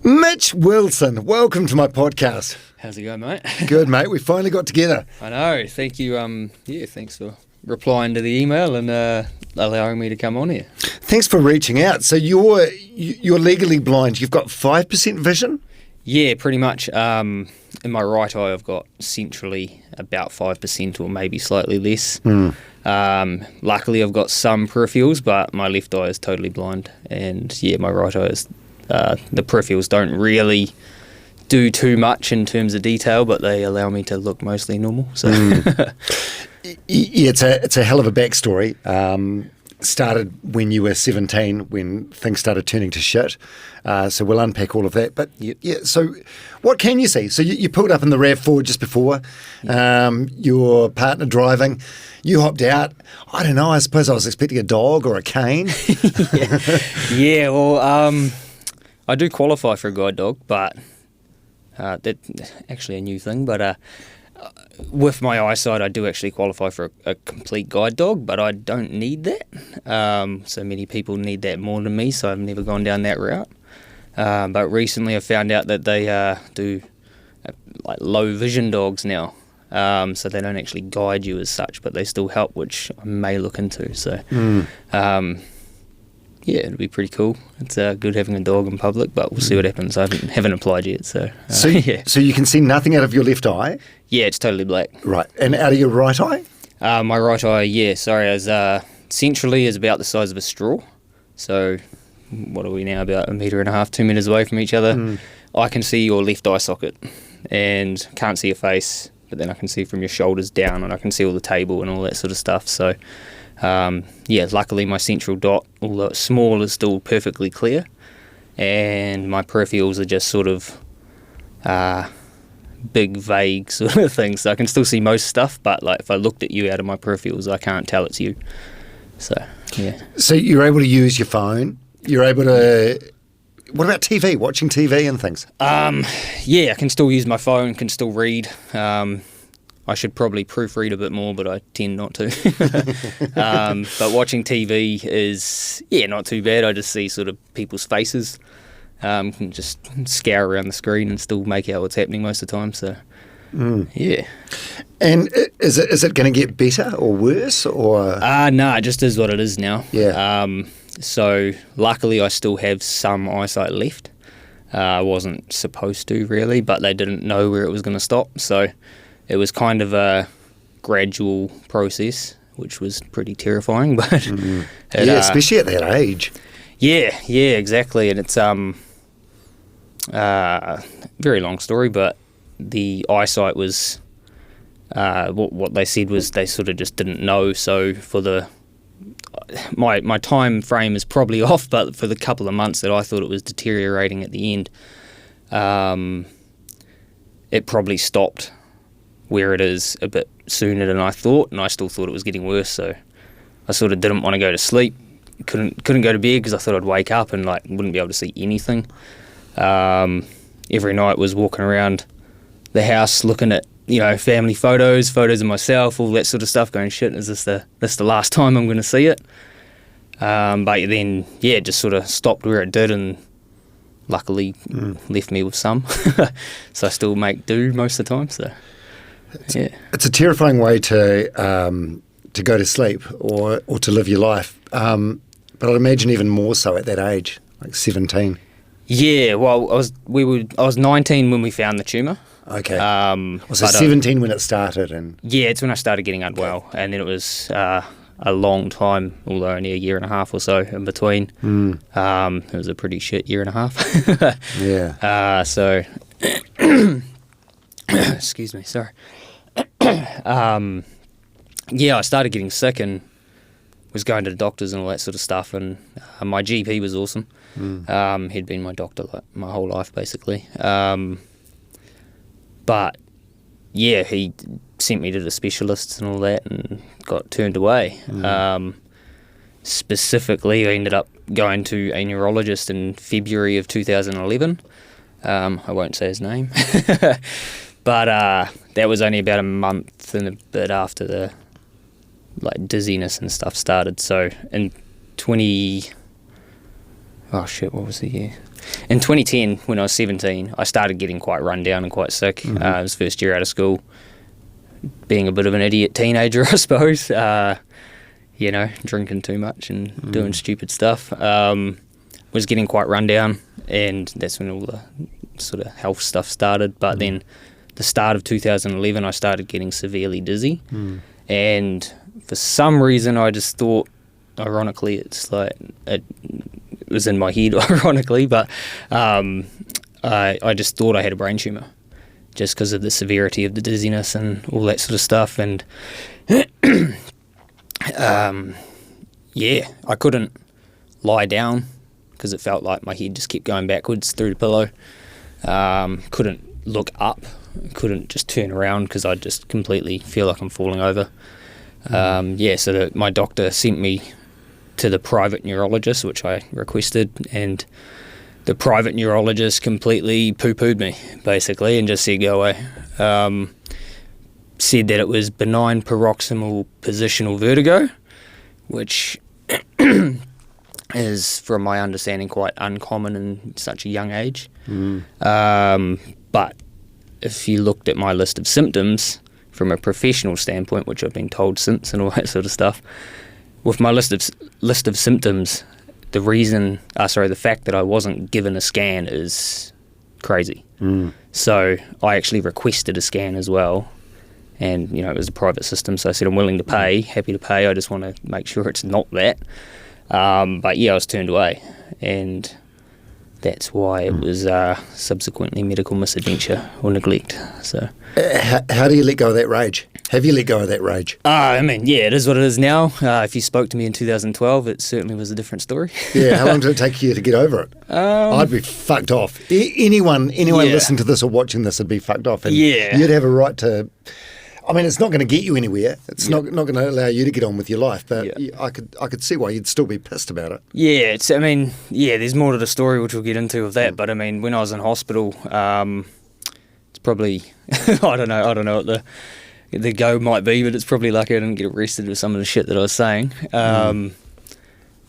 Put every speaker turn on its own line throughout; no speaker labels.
Mitch Wilson, welcome to my podcast.
How's it going, mate?
Good, mate. We finally got together.
I know. Thank you. Thanks for replying to the email and allowing me to come on here.
Thanks for reaching out. So you're legally blind. You've got 5% vision?
Yeah, pretty much. In my right eye, I've got centrally about 5% or maybe slightly less. Luckily, I've got some peripherals, but my left eye is totally blind. And yeah, my right eye is... the peripherals don't really do too much in terms of detail, but they allow me to look mostly normal. So,
Yeah, it's a hell of a backstory. Started when you were 17, when things started turning to shit. So we'll unpack all of that. But yeah, so what can you see? So you pulled up in the RAV4 just before, your partner driving. You hopped out. I don't know. I suppose I was expecting a dog or a cane.
yeah. Well. I do qualify for a guide dog, but that's actually a new thing. But with my eyesight, I do actually qualify for a complete guide dog, but I don't need that. So many people need that more than me, so I've never gone down that route. But recently I found out that they do like low vision dogs now. So they don't actually guide you as such, but they still help, which I may look into. So yeah, it'd be pretty cool. It's good having a dog in public, but we'll see what happens. I haven't applied yet, so yeah.
So you can see nothing out of your left eye?
Yeah, it's totally black.
Right, and out of your right eye?
My right eye, is centrally is about the size of a straw. So what are we now, about 1.5 meters, 2 meters away from each other? I can see your left eye socket and can't see your face, but then I can see from your shoulders down, and I can see all the table and all that sort of stuff. So luckily my central dot, although it's small, is still perfectly clear, and my peripherals are just sort of big, vague sort of things. So I can still see most stuff, but like if I looked at you out of my peripherals, I can't tell it's you. So yeah.
So you're able to use your phone. You're able to. What about TV? Watching TV and things?
Yeah, I can still use my phone. Can still read. I should probably proofread a bit more, but I tend not to. But watching TV is, not too bad. I just see sort of people's faces. Can just scour around the screen and still make out what's happening most of the time. So, yeah.
And is it going to get better or worse? Or
no, it just is what it is now.
Yeah.
So luckily I still have some eyesight left. I wasn't supposed to really, but they didn't know where it was going to stop. So it was kind of a gradual process, which was pretty terrifying. But
especially at that age.
Yeah, exactly. And it's very long story, but the eyesight was what they said was they sort of just didn't know. So for my time frame is probably off, but for the couple of months that I thought it was deteriorating at the end, it probably stopped where it is a bit sooner than I thought, and I still thought it was getting worse. So I sort of didn't want to go to sleep, couldn't go to bed because I thought I'd wake up and like wouldn't be able to see anything. Every night was walking around the house looking at family photos of myself, all that sort of stuff, going, shit, is this the last time I'm going to see it? But then it just sort of stopped where it did, and luckily left me with some. So I still make do most of the time. So
it's a terrifying way to go to sleep or to live your life. But I'd imagine even more so at that age, like 17.
Yeah, well, I was 19 when we found the tumour.
Okay. So 17 when it started, and
it's when I started getting unwell, and then it was a long time, although only 1.5 years or so in between. It was a pretty shit 1.5 years.
Yeah.
So, excuse me, sorry. I started getting sick and was going to the doctors and all that sort of stuff, and my GP was awesome. He'd been my doctor like my whole life basically. But he sent me to the specialists and all that and got turned away. Specifically, I ended up going to a neurologist in February of 2011. I won't say his name. But that was only about a month and a bit after the dizziness and stuff started. So in what was the year? in 2010, when I was 17, I started getting quite run down and quite sick. It was first year out of school, being a bit of an idiot teenager, I suppose. Drinking too much and doing stupid stuff. Was getting quite run down, and that's when all the sort of health stuff started. But then the start of 2011, I started getting severely dizzy. And for some reason, I just thought, ironically, it's like it was in my head, ironically, but I just thought I had a brain tumour just because of the severity of the dizziness and all that sort of stuff. And I couldn't lie down because it felt like my head just kept going backwards through the pillow. Couldn't look up, couldn't just turn around because I just completely feel like I'm falling over. So my doctor sent me to the private neurologist, which I requested, and the private neurologist completely poo-pooed me, basically, and just said, go away. Said that it was benign paroxysmal positional vertigo, which is, from my understanding, quite uncommon in such a young age. But if you looked at my list of symptoms from a professional standpoint, which I've been told since and all that sort of stuff, with my list of symptoms, the fact that I wasn't given a scan is crazy. So I actually requested a scan as well, and it was a private system, so I said I'm willing to pay, happy to pay. I just want to make sure it's not that. But yeah, I was turned away, and that's why it was subsequently medical misadventure or neglect. So,
how do you let go of that rage? Have you let go of that rage?
It is what it is now. If you spoke to me in 2012, it certainly was a different story.
Yeah, how long did it take you to get over it? I'd be fucked off. Anyone listening to this or watching this would be fucked off. And you'd have a right to... it's not going to get you anywhere. It's not going to allow you to get on with your life. But I could see why you'd still be pissed about it. Yeah,
there's more to the story which we'll get into of that. But when I was in hospital, it's probably I don't know what the go might be, but it's probably lucky I didn't get arrested with some of the shit that I was saying.
Oh,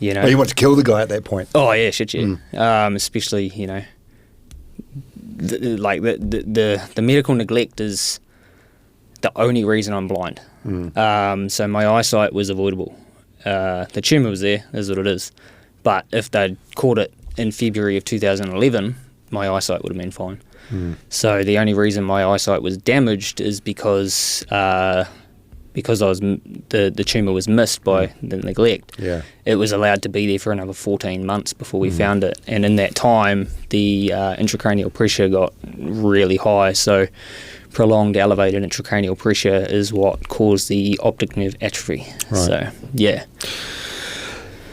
you want to kill the guy at that point?
Oh yeah, shit, yeah. Especially the medical neglect is the only reason I'm blind. So my eyesight was avoidable. The tumour was there, is what it is. But if they'd caught it in February of 2011, my eyesight would have been fine. So the only reason my eyesight was damaged is because I was the tumour was missed by the neglect.
Yeah.
It was allowed to be there for another 14 months before we found it, and in that time the intracranial pressure got really high. So prolonged elevated intracranial pressure is what caused the optic nerve atrophy.
Right.
So yeah.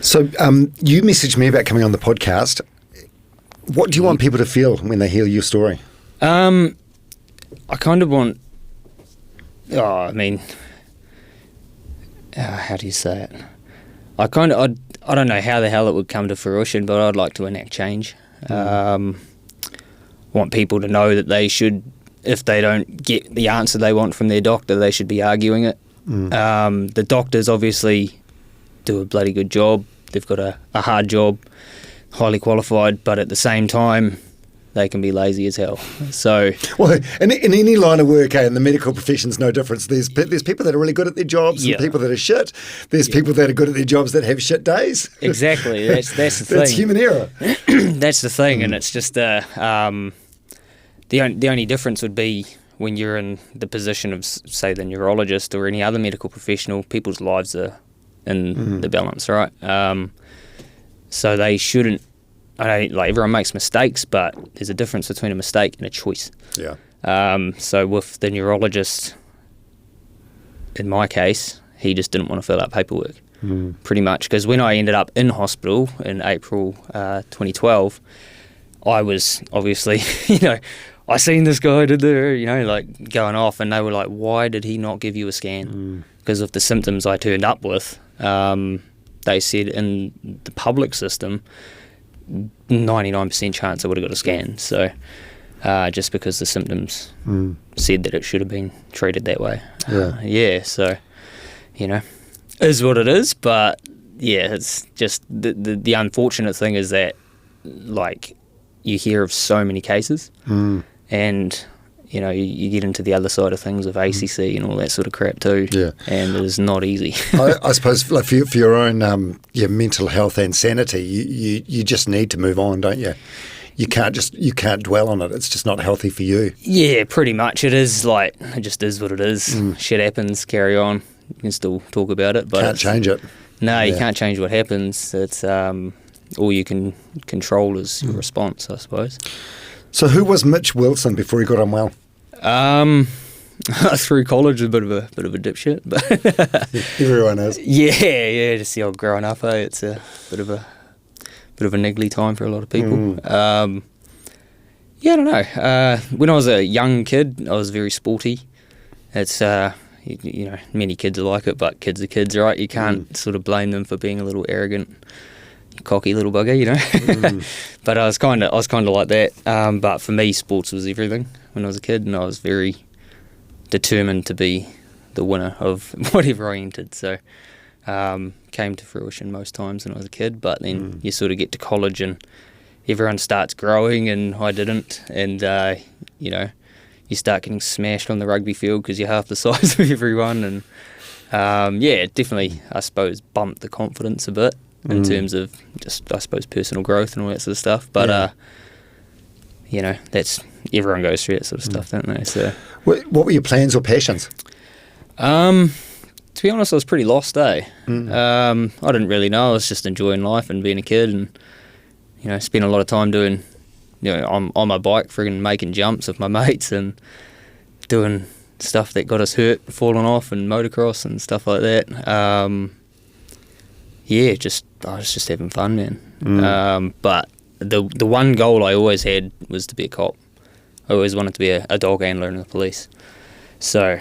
So you messaged me about coming on the podcast. What do you want people to feel when they hear your story?
I kind of want... how do you say it? I don't know how the hell it would come to fruition, but I'd like to enact change. Want people to know that they should, if they don't get the answer they want from their doctor, they should be arguing it. The doctors obviously do a bloody good job. They've got a hard job, highly qualified, but at the same time, they can be lazy as hell. So,
well, in any line of work, and the medical profession's no difference. There's people that are really good at their jobs, and people that are shit. There's people that are good at their jobs that have shit days.
Exactly, that's the thing.
That's human error.
That's the thing, and it's just the only difference would be when you're in the position of, say, the neurologist or any other medical professional. People's lives are in the balance, right? So they shouldn't. Everyone makes mistakes, but there's a difference between a mistake and a choice.
Yeah.
So with the neurologist, in my case, he just didn't want to fill out paperwork, pretty much. Because when I ended up in hospital in April 2012, I was obviously, I seen this guy going off, and they were like, why did he not give you a scan? Because of the symptoms I turned up with. They said in the public system, 99% chance I would have got a scan. So just because the symptoms said that it should have been treated that way. So is what it is. But yeah, it's just the unfortunate thing is that you hear of so many cases, and you know, you get into the other side of things with ACC and all that sort of crap too.
Yeah.
And it is not easy.
I suppose like for your own mental health and sanity, you just need to move on, don't you? You can't dwell on it. It's just not healthy for you.
Yeah, pretty much. It just is what it is. Shit happens, carry on. You can still talk about it, but
Can't change it.
No, you can't change what happens. It's all you can control is your response, I suppose.
So who was Mitch Wilson before he got unwell?
Through college, a bit of a dipshit, but
Everyone is.
Yeah, just the old growing up. It's a bit of a niggly time for a lot of people. I don't know. When I was a young kid, I was very sporty. It's you know, many kids are like it, but kids are kids, right? You can't sort of blame them for being a little arrogant, cocky little bugger, you know. But I was kind of like that. But for me, sports was everything when I was a kid, and I was very determined to be the winner of whatever I entered. So came to fruition most times when I was a kid. But then you sort of get to college and everyone starts growing, and I didn't. And you know, you start getting smashed on the rugby field because you're half the size of everyone. And it definitely, I suppose, bumped the confidence a bit in terms of just, I suppose, personal growth and all that sort of stuff. But you know, that's everyone goes through that sort of stuff, don't they? So,
what were your plans or passions?
To be honest, I was pretty lost, I didn't really know. I was just enjoying life and being a kid, and you know, spent a lot of time doing, you know, on my bike, friggin' making jumps with my mates and doing stuff that got us hurt, falling off, and motocross and stuff like that. I was just having fun, man. But the one goal I always had was to be a cop. I always wanted to be a dog handler in the police. So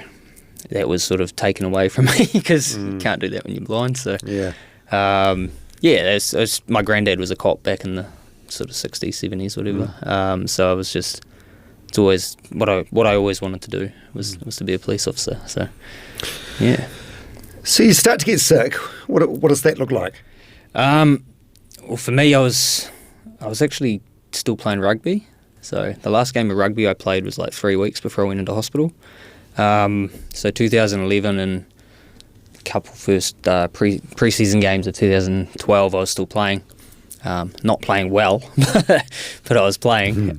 that was sort of taken away from me because you can't do that when you're blind. So my granddad was a cop back in the sort of 60s, 70s, whatever. So I was just, it's always what I always wanted to do was to be a police officer. So yeah.
So you start to get sick. What does that look like?
Well, for me, I was actually still playing rugby. So the last game of rugby I played was like 3 weeks before I went into hospital. So 2011 and a couple first pre-season games of 2012, I was still playing. Not playing well, but I was playing.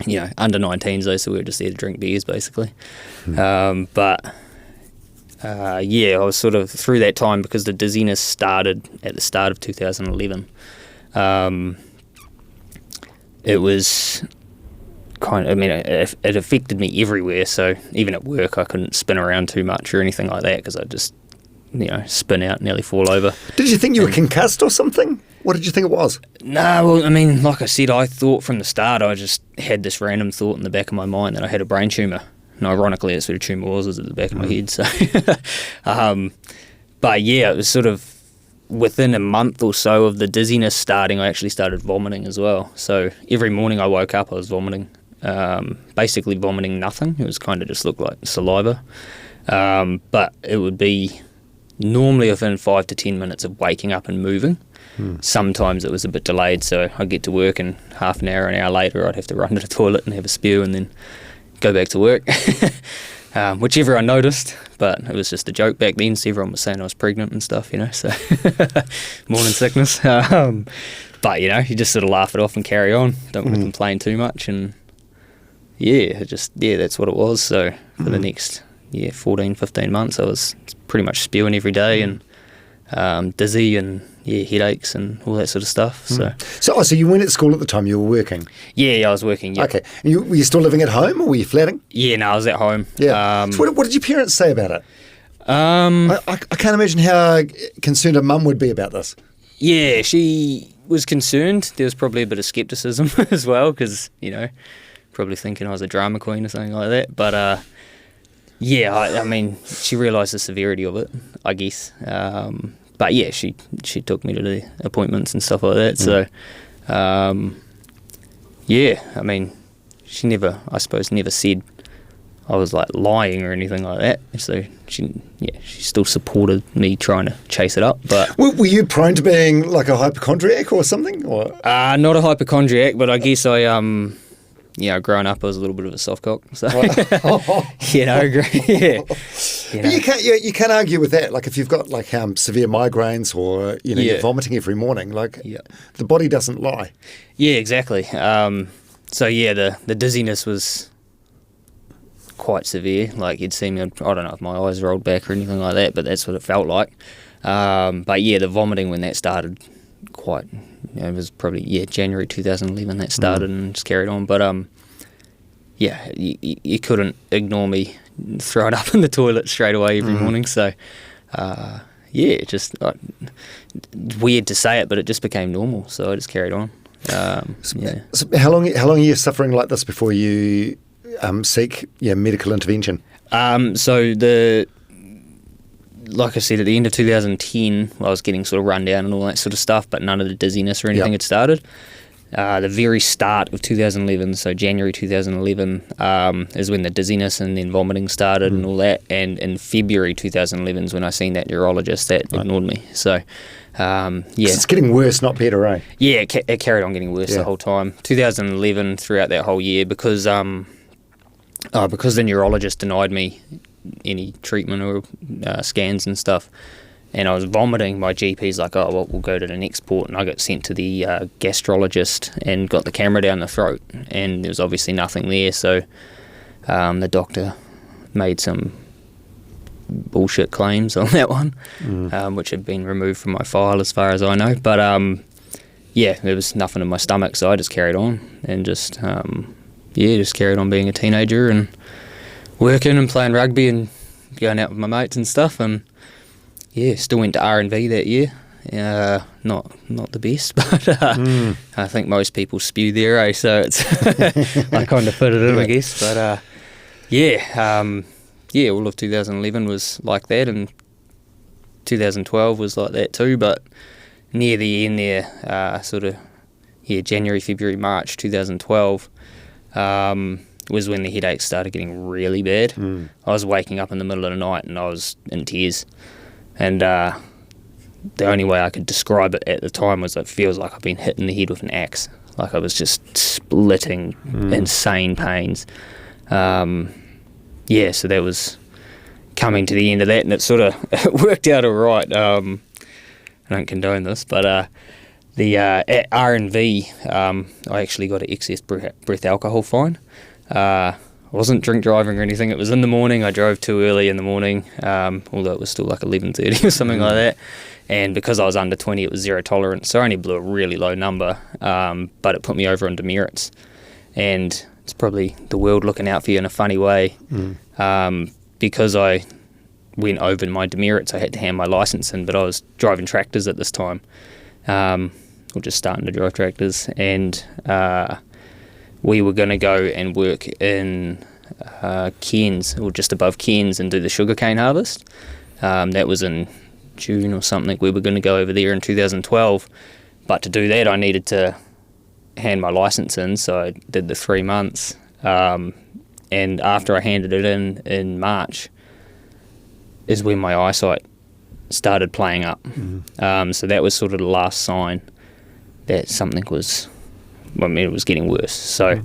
You know, under 19s though, so we were just there to drink beers basically. I was sort of through that time because the dizziness started at the start of 2011. It was kind of, I mean, it affected me everywhere. So even at work, I couldn't spin around too much or anything like that because I just, you know, spin out, nearly fall over.
Did you think you were concussed or something? What did you think it was?
No, well, I mean, like I said, I thought from the start, I just had this random thought in the back of my mind that I had a brain tumour. And ironically, that's what a tumour was at the back of my head. So, but yeah, it was sort of within a month or so of the dizziness starting, I actually started vomiting as well. So every morning I woke up, I was vomiting. Basically vomiting nothing. It was kind of just looked like saliva. But it would be normally within 5 to 10 minutes of waking up and moving. Sometimes it was a bit delayed, so I'd get to work and half an hour later I'd have to run to the toilet and have a spew and then go back to work, which everyone noticed, but it was just a joke back then, so everyone was saying I was pregnant and stuff, you know, so morning sickness. But, you know, you just sort of laugh it off and carry on, don't want to complain too much, and that's what it was. So for the next 14, 15 months I was pretty much spewing every day and dizzy and headaches and all that sort of stuff. So
you weren't at school at the time, you were working?
Yeah, I was working, yeah.
Okay. Were you still living at home or were you flatting?
Yeah, no, I was at home.
Yeah. So what did your parents say about it? I can't imagine how concerned a mum would be about this.
Yeah, she was concerned. There was probably a bit of scepticism as well because, you know, probably thinking I was a drama queen or something like that. But, I mean, she realised the severity of it, I guess. But yeah, she took me to the appointments and stuff like that. So, I mean, she never said, I was like lying or anything like that. So she still supported me trying to chase it up. But
were you prone to being like a hypochondriac or something? Or
not a hypochondriac, but I guess growing up I was a little bit of a soft cock. So yeah.
But you can't argue with that. Like if you've got like severe migraines or you're vomiting every morning, like the body doesn't lie.
Yeah, exactly. The dizziness was quite severe. Like you'd see me, I don't know if my eyes rolled back or anything like that, but that's what it felt like. But yeah, the vomiting when that started, it was probably January 2011 that started and just carried on. But you couldn't ignore me, throw it up in the toilet straight away every morning. So just weird to say it, but it just became normal. So I just carried on.
So how long are you suffering like this before you seek medical intervention?
Like I said, at the end of 2010, I was getting sort of run down and all that sort of stuff, but none of the dizziness or anything had started. The very start of 2011, so January 2011, is when the dizziness and then vomiting started and all that. And in February 2011 is when I seen that neurologist that ignored me. So,
it's getting worse, not better, eh?
Yeah, it carried on getting worse the whole time. 2011, throughout that whole year, because the neurologist denied me any treatment or scans and stuff, and I was vomiting, my GP's like, oh, well, we'll go to the next port, and I got sent to the gastrologist and got the camera down the throat, and there was obviously nothing there, so the doctor made some bullshit claims on that one, which had been removed from my file as far as I know, but there was nothing in my stomach, so I just carried on and just carried on being a teenager and working and playing rugby and going out with my mates and stuff, and still went to R&V that year. Not the best, but I think most people spew there, eh? So it's I kind of fit it in, I guess. But all of 2011 was like that, and 2012 was like that too. But near the end there, January, February, March 2012. Was when the headaches started getting really bad. I was waking up in the middle of the night and I was in tears. And the only way I could describe it at the time was it feels like I've been hit in the head with an axe. Like I was just splitting, insane pains. So that was coming to the end of that, and it sort of worked out all right. I don't condone this, but at R&V, I actually got an excess breath alcohol fine. I wasn't drink driving or anything. It was in the morning. I drove too early in the morning, although it was still like 11:30 or something like that. And because I was under 20, it was zero tolerance. So I only blew a really low number, but it put me over on demerits. And it's probably the world looking out for you in a funny way. Because I went over my demerits, I had to hand my licence in, but I was driving tractors at this time, or just starting to drive tractors. And we were going to go and work in Cairns, or just above Cairns, and do the sugarcane harvest. That was in June or something. We were going to go over there in 2012, but to do that I needed to hand my licence in, so I did the 3 months. And after I handed it in March is when my eyesight started playing up. So that was sort of the last sign that something was, it was getting worse. So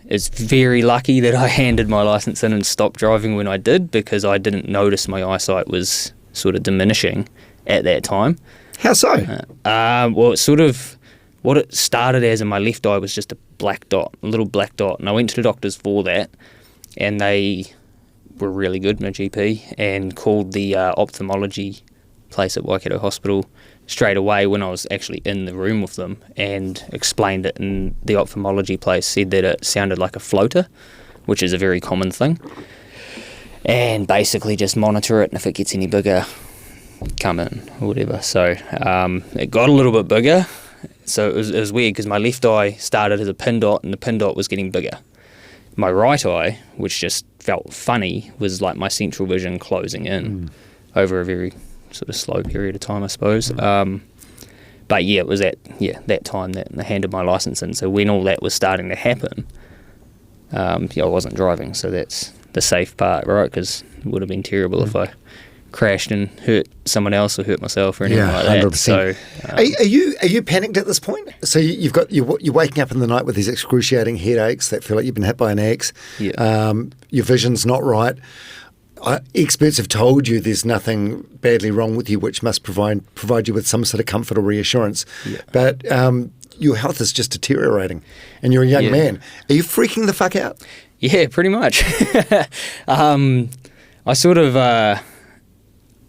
it's very lucky that I handed my licence in and stopped driving when I did, because I didn't notice my eyesight was sort of diminishing at that time.
How so?
Well, it's sort of, what it started as in my left eye was just a little black dot, and I went to the doctors for that, and they were really good, my GP, and called the ophthalmology place at Waikato Hospital straight away when I was actually in the room with them, and explained it, and the ophthalmology place said that it sounded like a floater, which is a very common thing, and basically just monitor it, and if it gets any bigger, come in or whatever. So it got a little bit bigger. So it was weird, because my left eye started as a pin dot, and the pin dot was getting bigger. My right eye, which just felt funny, was like my central vision closing in over a very sort of slow period of time, I suppose. But yeah, it was at that time that I handed my licence in. So when all that was starting to happen, I wasn't driving, so that's the safe part, right? Because it would have been terrible if I crashed and hurt someone else or hurt myself or anything like that.
100%.
So,
are you panicked at this point? So you're waking up in the night with these excruciating headaches that feel like you've been hit by an axe.
Yeah.
Your vision's not right. Experts have told you there's nothing badly wrong with you, which must provide you with some sort of comfort or reassurance.
Yeah.
But your health is just deteriorating, and you're a young man. Are you freaking the fuck out?
Yeah, pretty much. I sort of,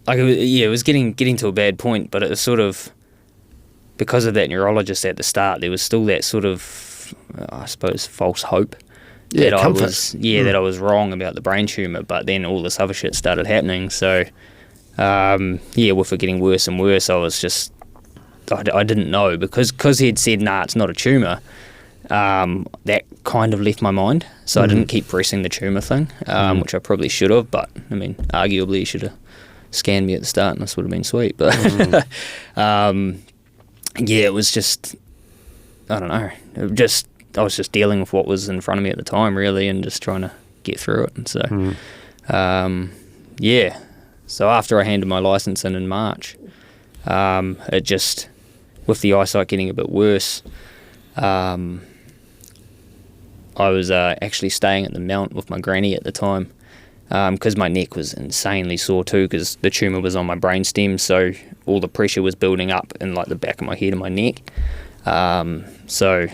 it was getting to a bad point, but it was sort of, because of that neurologist at the start, there was still that sort of, I suppose, false hope.
Yeah, comfort.
That I was wrong about the brain tumour, but then all this other shit started happening. So, with it getting worse and worse, I was just, I didn't know, because he had said, nah, it's not a tumour. That kind of left my mind, so I didn't keep pressing the tumour thing, which I probably should have, but I mean, arguably you should have scanned me at the start and this would have been sweet, but it was just, I don't know, I was just dealing with what was in front of me at the time, really, and just trying to get through it. And so, so after I handed my licence in March, it just, with the eyesight getting a bit worse, I was actually staying at the Mount with my granny at the time, because my neck was insanely sore too, because the tumour was on my brainstem, so all the pressure was building up in like the back of my head and my neck. So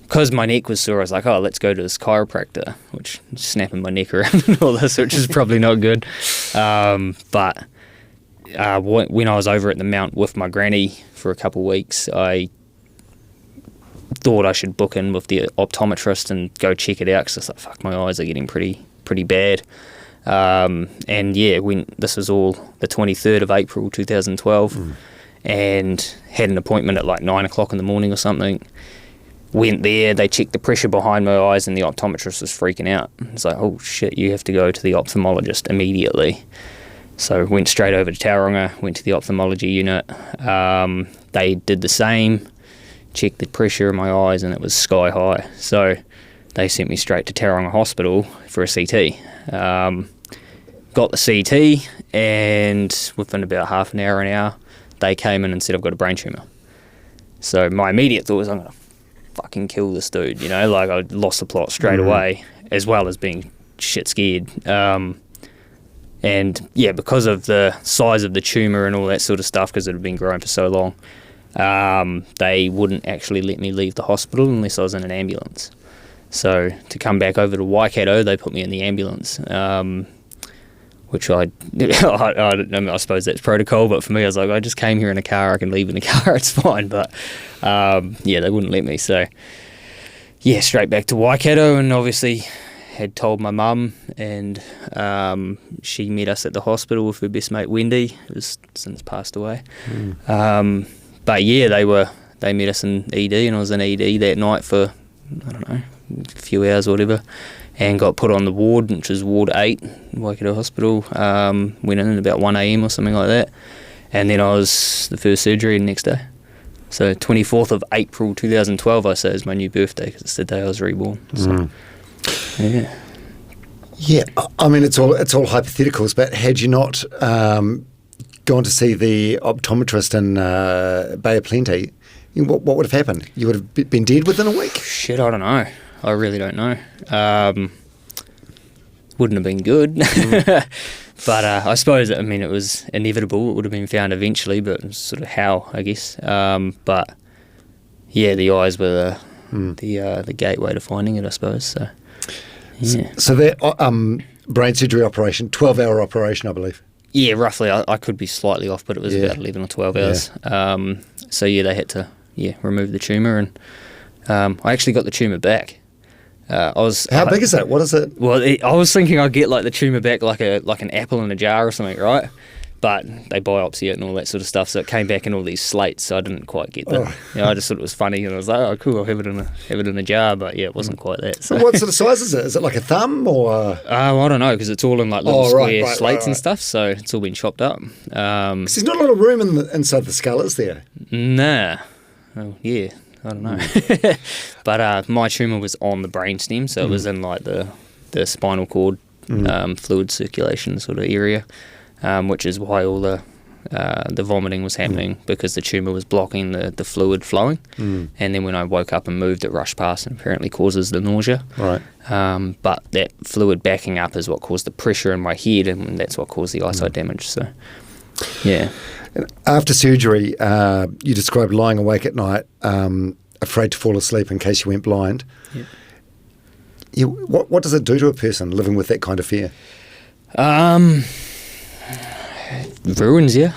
because my neck was sore, I was like, oh, let's go to this chiropractor, which is snapping my neck around and all this, which is probably not good. But when I was over at the Mount with my granny for a couple of weeks, I thought I should book in with the optometrist and go check it out, because I was like, fuck, my eyes are getting pretty bad. When this was all the 23rd of April 2012, and had an appointment at like 9 o'clock in the morning or something. Went there, they checked the pressure behind my eyes, and the optometrist was freaking out. It's like, oh shit, you have to go to the ophthalmologist immediately. So went straight over to Tauranga, went to the ophthalmology unit. They did the same, checked the pressure in my eyes, and it was sky high. So they sent me straight to Tauranga Hospital for a CT. Got the CT, and within about half an hour, they came in and said, I've got a brain tumour. So my immediate thought was, I'm going to fucking kill this dude, like I lost the plot straight away, as well as being shit scared. Because of the size of the tumour and all that sort of stuff, because it had been growing for so long, they wouldn't actually let me leave the hospital unless I was in an ambulance. So to come back over to Waikato, they put me in the ambulance, which I suppose that's protocol, but for me, I was like, I just came here in a car, I can leave in a car, it's fine. But they wouldn't let me. So straight back to Waikato, and obviously had told my mum, and she met us at the hospital with her best mate Wendy, who's since passed away. They met us in ED, and I was in ED that night for, I don't know, a few hours or whatever, and got put on the ward, which is Ward 8, Waikato Hospital. Went in at about 1 a.m. or something like that, and then I was the first surgery the next day. So 24th of April 2012, I say, is my new birthday, because it's the day I was reborn. So,
Yeah, I mean, it's all hypotheticals, but had you not gone to see the optometrist in Bay of Plenty, what would have happened? You would have been dead within a week?
Shit, I don't know. I really don't know. Wouldn't have been good. But I suppose, I mean, it was inevitable. It would have been found eventually, but it was sort of how, I guess. But yeah, the eyes were the gateway to finding it, I suppose. So yeah.
So that brain surgery operation, 12-hour operation, I believe.
Yeah, roughly. I could be slightly off, but it was about 11 or 12 hours. So yeah, they had to remove the tumour, and I actually got the tumour back. How
big is that? What is it?
Well, I was thinking I'd get like the tumour back like an apple in a jar or something, right? But they biopsy it and all that sort of stuff, so it came back in all these slates. So I didn't quite get that. I just thought it was funny, and I was like, "Oh, cool! I'll have it in a jar." But yeah, it wasn't quite that. So
what sort of size is it? Is it like a thumb or?
I don't know, because it's all in like little square slates and stuff. So it's all been chopped up.
'Cause there's not a lot of room inside the skull, is there?
Nah. Oh, yeah. I don't know. But my tumour was on the brainstem, so it was in like the spinal cord fluid circulation sort of area, which is why all the vomiting was happening, because the tumour was blocking the fluid flowing. And then when I woke up and moved, it rushed past and apparently causes the nausea.
Right.
But that fluid backing up is what caused the pressure in my head, and that's what caused the eyesight damage. So, yeah.
After surgery, you described lying awake at night, afraid to fall asleep in case you went blind.
Yeah.
What does it do to a person living with that kind of fear?
Ruins you,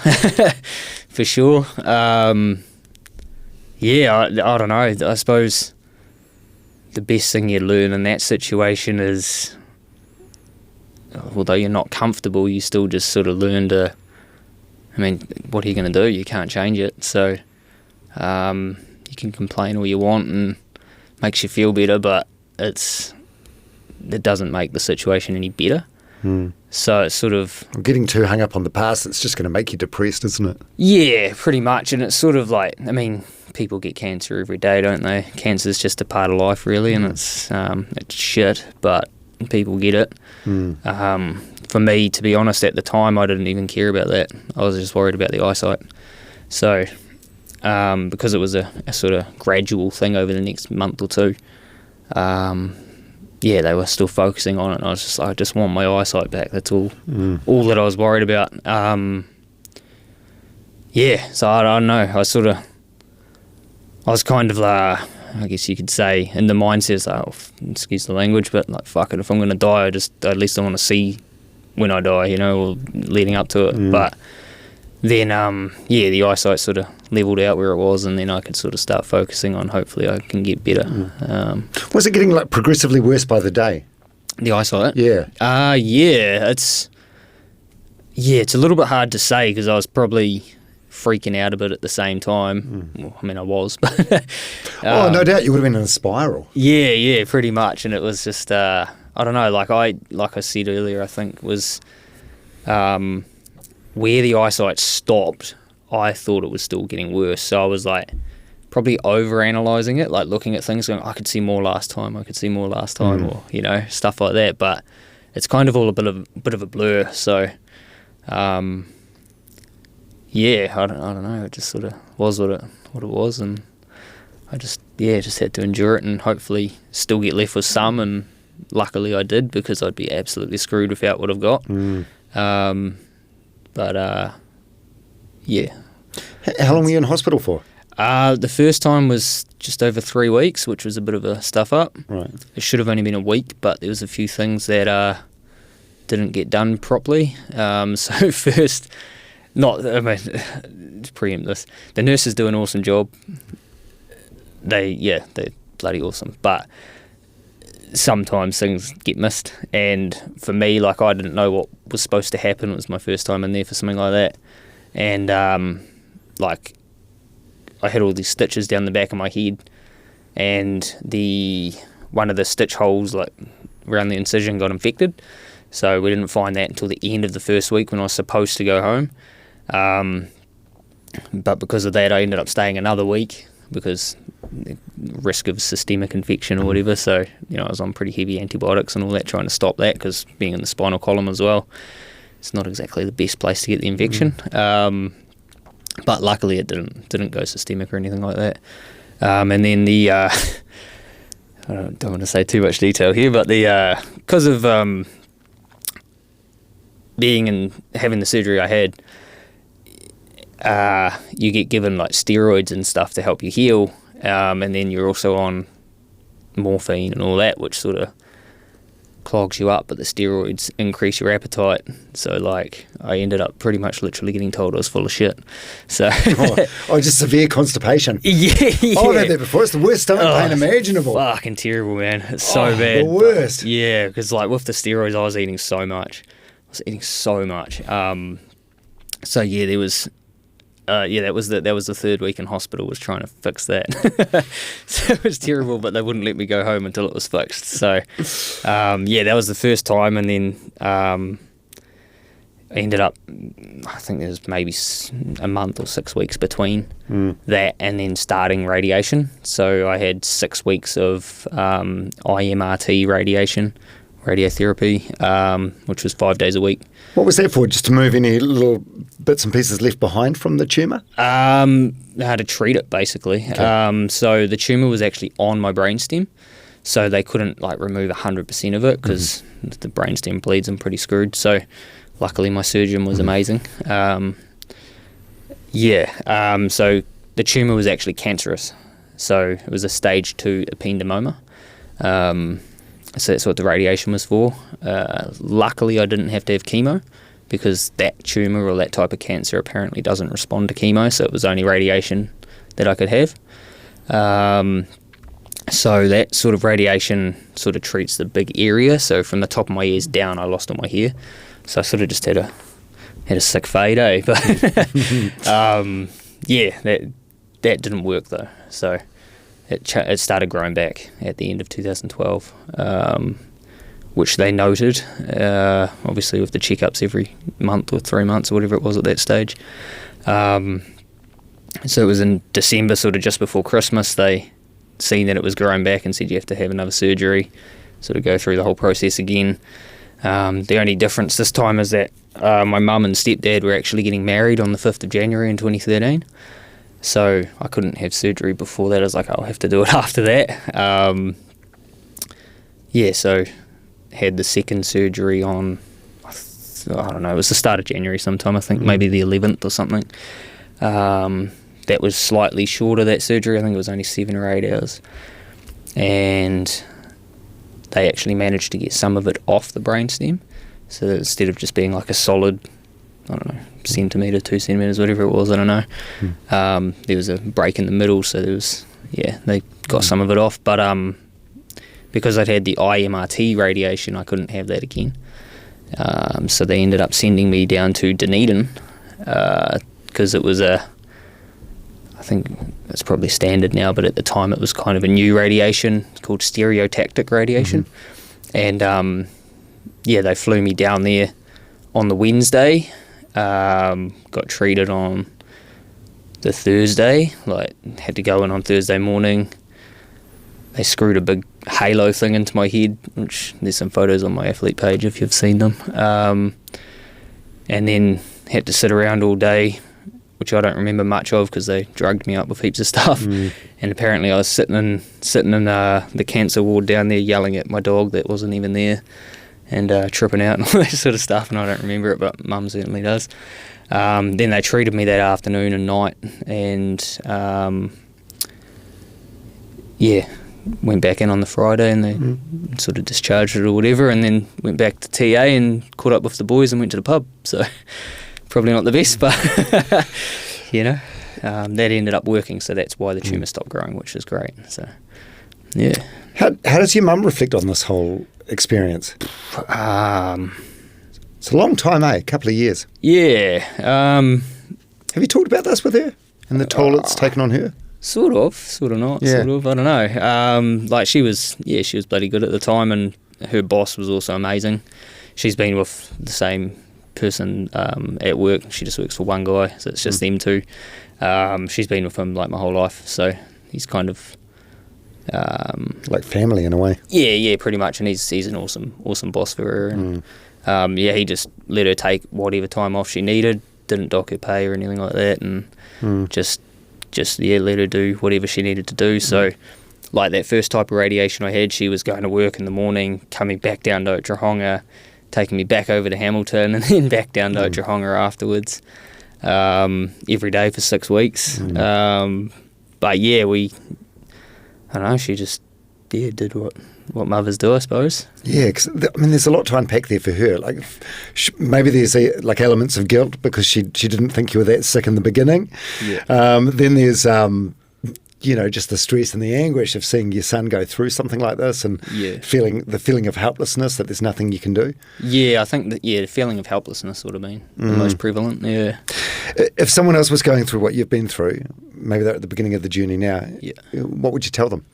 for sure. I don't know. I suppose the best thing you learn in that situation is, although you're not comfortable, you still just sort of learn to, I mean, what are you going to do? You can't change it. So you can complain all you want and it makes you feel better, but it doesn't make the situation any better. So it's sort of...
Getting too hung up on the past, it's just going to make you depressed, isn't it?
Yeah, pretty much. And it's sort of like, I mean, people get cancer every day, don't they? Cancer's just a part of life, really, and it's shit, but people get it. For me, to be honest, at the time, I didn't even care about that. I was just worried about the eyesight. So, because it was a sort of gradual thing over the next month or two, yeah, they were still focusing on it, and I was just like, I just want my eyesight back. That's all that I was worried about. Yeah, so I don't know. I was kind of, I guess you could say, in the mindset, excuse the language, but like, fuck it, if I'm going to die, at least I want to see when I die, you know, or leading up to it. But then, the eyesight sort of levelled out where it was, and then I could sort of start focusing on, hopefully I can get better.
Was it getting like progressively worse by the day?
The eyesight?
Yeah.
It's a little bit hard to say, because I was probably freaking out a bit at the same time. Well, I mean, I was, but...
no doubt you would have been in a spiral.
Yeah, pretty much, and it was just, I don't know, like I said earlier, I think, was... where the eyesight stopped, I thought it was still getting worse. So I was like probably over-analysing it, like looking at things going, I could see more last time, or, you know, stuff like that. But it's kind of all a bit of a blur. So, I don't know. It just sort of was what it was, and I just had to endure it and hopefully still get left with some. And luckily I did, because I'd be absolutely screwed without what I've got. But, yeah.
How long were you in hospital for?
The first time was just over 3 weeks, which was a bit of a stuff up.
Right.
It should have only been a week, but there was a few things that didn't get done properly. So first, to preempt this, the nurses do an awesome job. They're bloody awesome. But sometimes things get missed, and for me, like, I didn't know what was supposed to happen. It was my first time in there for something like that, and like, I had all these stitches down the back of my head, and one of the stitch holes, like around the incision, got infected. So we didn't find that until the end of the first week when I was supposed to go home. But because of that, I ended up staying another week, because the risk of systemic infection or whatever. So, you know, I was on pretty heavy antibiotics and all that, trying to stop that, because being in the spinal column as well, it's not exactly the best place to get the infection. But luckily it didn't go systemic or anything like that. And then I don't want to say too much detail here, but because of being and having the surgery I had, you get given like steroids and stuff to help you heal, and then you're also on morphine and all that, which sort of clogs you up, but the steroids increase your appetite. So like, I ended up pretty much literally getting told I was full of shit. So
just severe constipation.
Yeah.
I've had that before. It's the worst stomach pain imaginable.
Fucking terrible, man. It's so bad.
The worst.
Yeah, because like with the steroids, I was eating so much. So yeah, there was that was the third week in hospital, was trying to fix that. So it was terrible, but they wouldn't let me go home until it was fixed. So that was the first time, and then I ended up, I think there's maybe a month or 6 weeks between that and then starting radiation. So I had 6 weeks of IMRT radiotherapy, which was 5 days a week.
What was that for? Just to move any little bits and pieces left behind from the tumour?
How to treat it, basically.
Okay.
So the tumour was actually on my brainstem, so they couldn't remove 100% of it because the brainstem bleeds and pretty screwed. So luckily my surgeon was amazing. So the tumour was actually cancerous. So it was a stage 2 ependymoma. So that's what the radiation was for. Luckily, I didn't have to have chemo because that tumour or that type of cancer apparently doesn't respond to chemo, so it was only radiation that I could have. So that sort of radiation sort of treats the big area. So from the top of my ears down, I lost all my hair. So I sort of just had a sick fade, eh? But that didn't work though. So it started growing back at the end of 2012, which they noted, obviously with the checkups every month or 3 months or whatever it was at that stage. So it was in December, sort of just before Christmas, they seen that it was growing back and said you have to have another surgery, sort of go through the whole process again. The only difference this time is that my mum and stepdad were actually getting married on the 5th of January in 2013. So I couldn't have surgery before that. I was like, I'll have to do it after that. So had the second surgery on, I don't know, it was the start of January sometime, I think, maybe the 11th or something. That was slightly shorter, that surgery. I think it was only 7 or 8 hours. And they actually managed to get some of it off the brainstem. So that instead of just being like a solid, I don't know, centimetre, 2 centimetres, whatever it was, I don't know. There was a break in the middle, so there was, they got some of it off. But because I'd had the IMRT radiation, I couldn't have that again. So they ended up sending me down to Dunedin because it was I think it's probably standard now, but at the time it was kind of a new radiation called stereotactic radiation. And they flew me down there on the Wednesday. Got treated on the Thursday, had to go in on Thursday morning. They screwed a big halo thing into my head, which there's some photos on my athlete page if you've seen them. And then had to sit around all day, which I don't remember much of because they drugged me up with heaps of stuff. And apparently I was sitting in the cancer ward down there yelling at my dog that wasn't even there, and tripping out and all that sort of stuff, and I don't remember it, but Mum certainly does. Then they treated me that afternoon and night, and went back in on the Friday, and they sort of discharged it or whatever, and then went back to TA and caught up with the boys and went to the pub. So probably not the best, but that ended up working, so that's why the tumour stopped growing, which is great. So
How does your mum reflect on this whole experience? It's a long time, a couple of years.
Have
you talked about this with her and the toll it's taken on her?
Sort of not, I don't know. She was bloody good at the time, and her boss was also amazing. She's been with the same person at work. She just works for one guy, so it's just them two. She's been with him my whole life, so he's kind of
like family in a way.
Yeah, pretty much, and he's an awesome boss for her. And, he just let her take whatever time off she needed, didn't dock her pay or anything like that, and just let her do whatever she needed to do. So that first type of radiation I had, she was going to work in the morning, coming back down to Otrahonga, taking me back over to Hamilton, and then back down to Otrahonga afterwards, every day for 6 weeks. I don't know, she just did what mothers do, I suppose. Yeah,
because there's a lot to unpack there for her. Maybe there's elements of guilt because she didn't think you were that sick in the beginning. Then there's just the stress and the anguish of seeing your son go through something like this, and feeling of helplessness that there's nothing you can do.
I think that the feeling of helplessness would have been the most prevalent.
If someone else was going through what you've been through, maybe they're at the beginning of the journey now, what would you tell them?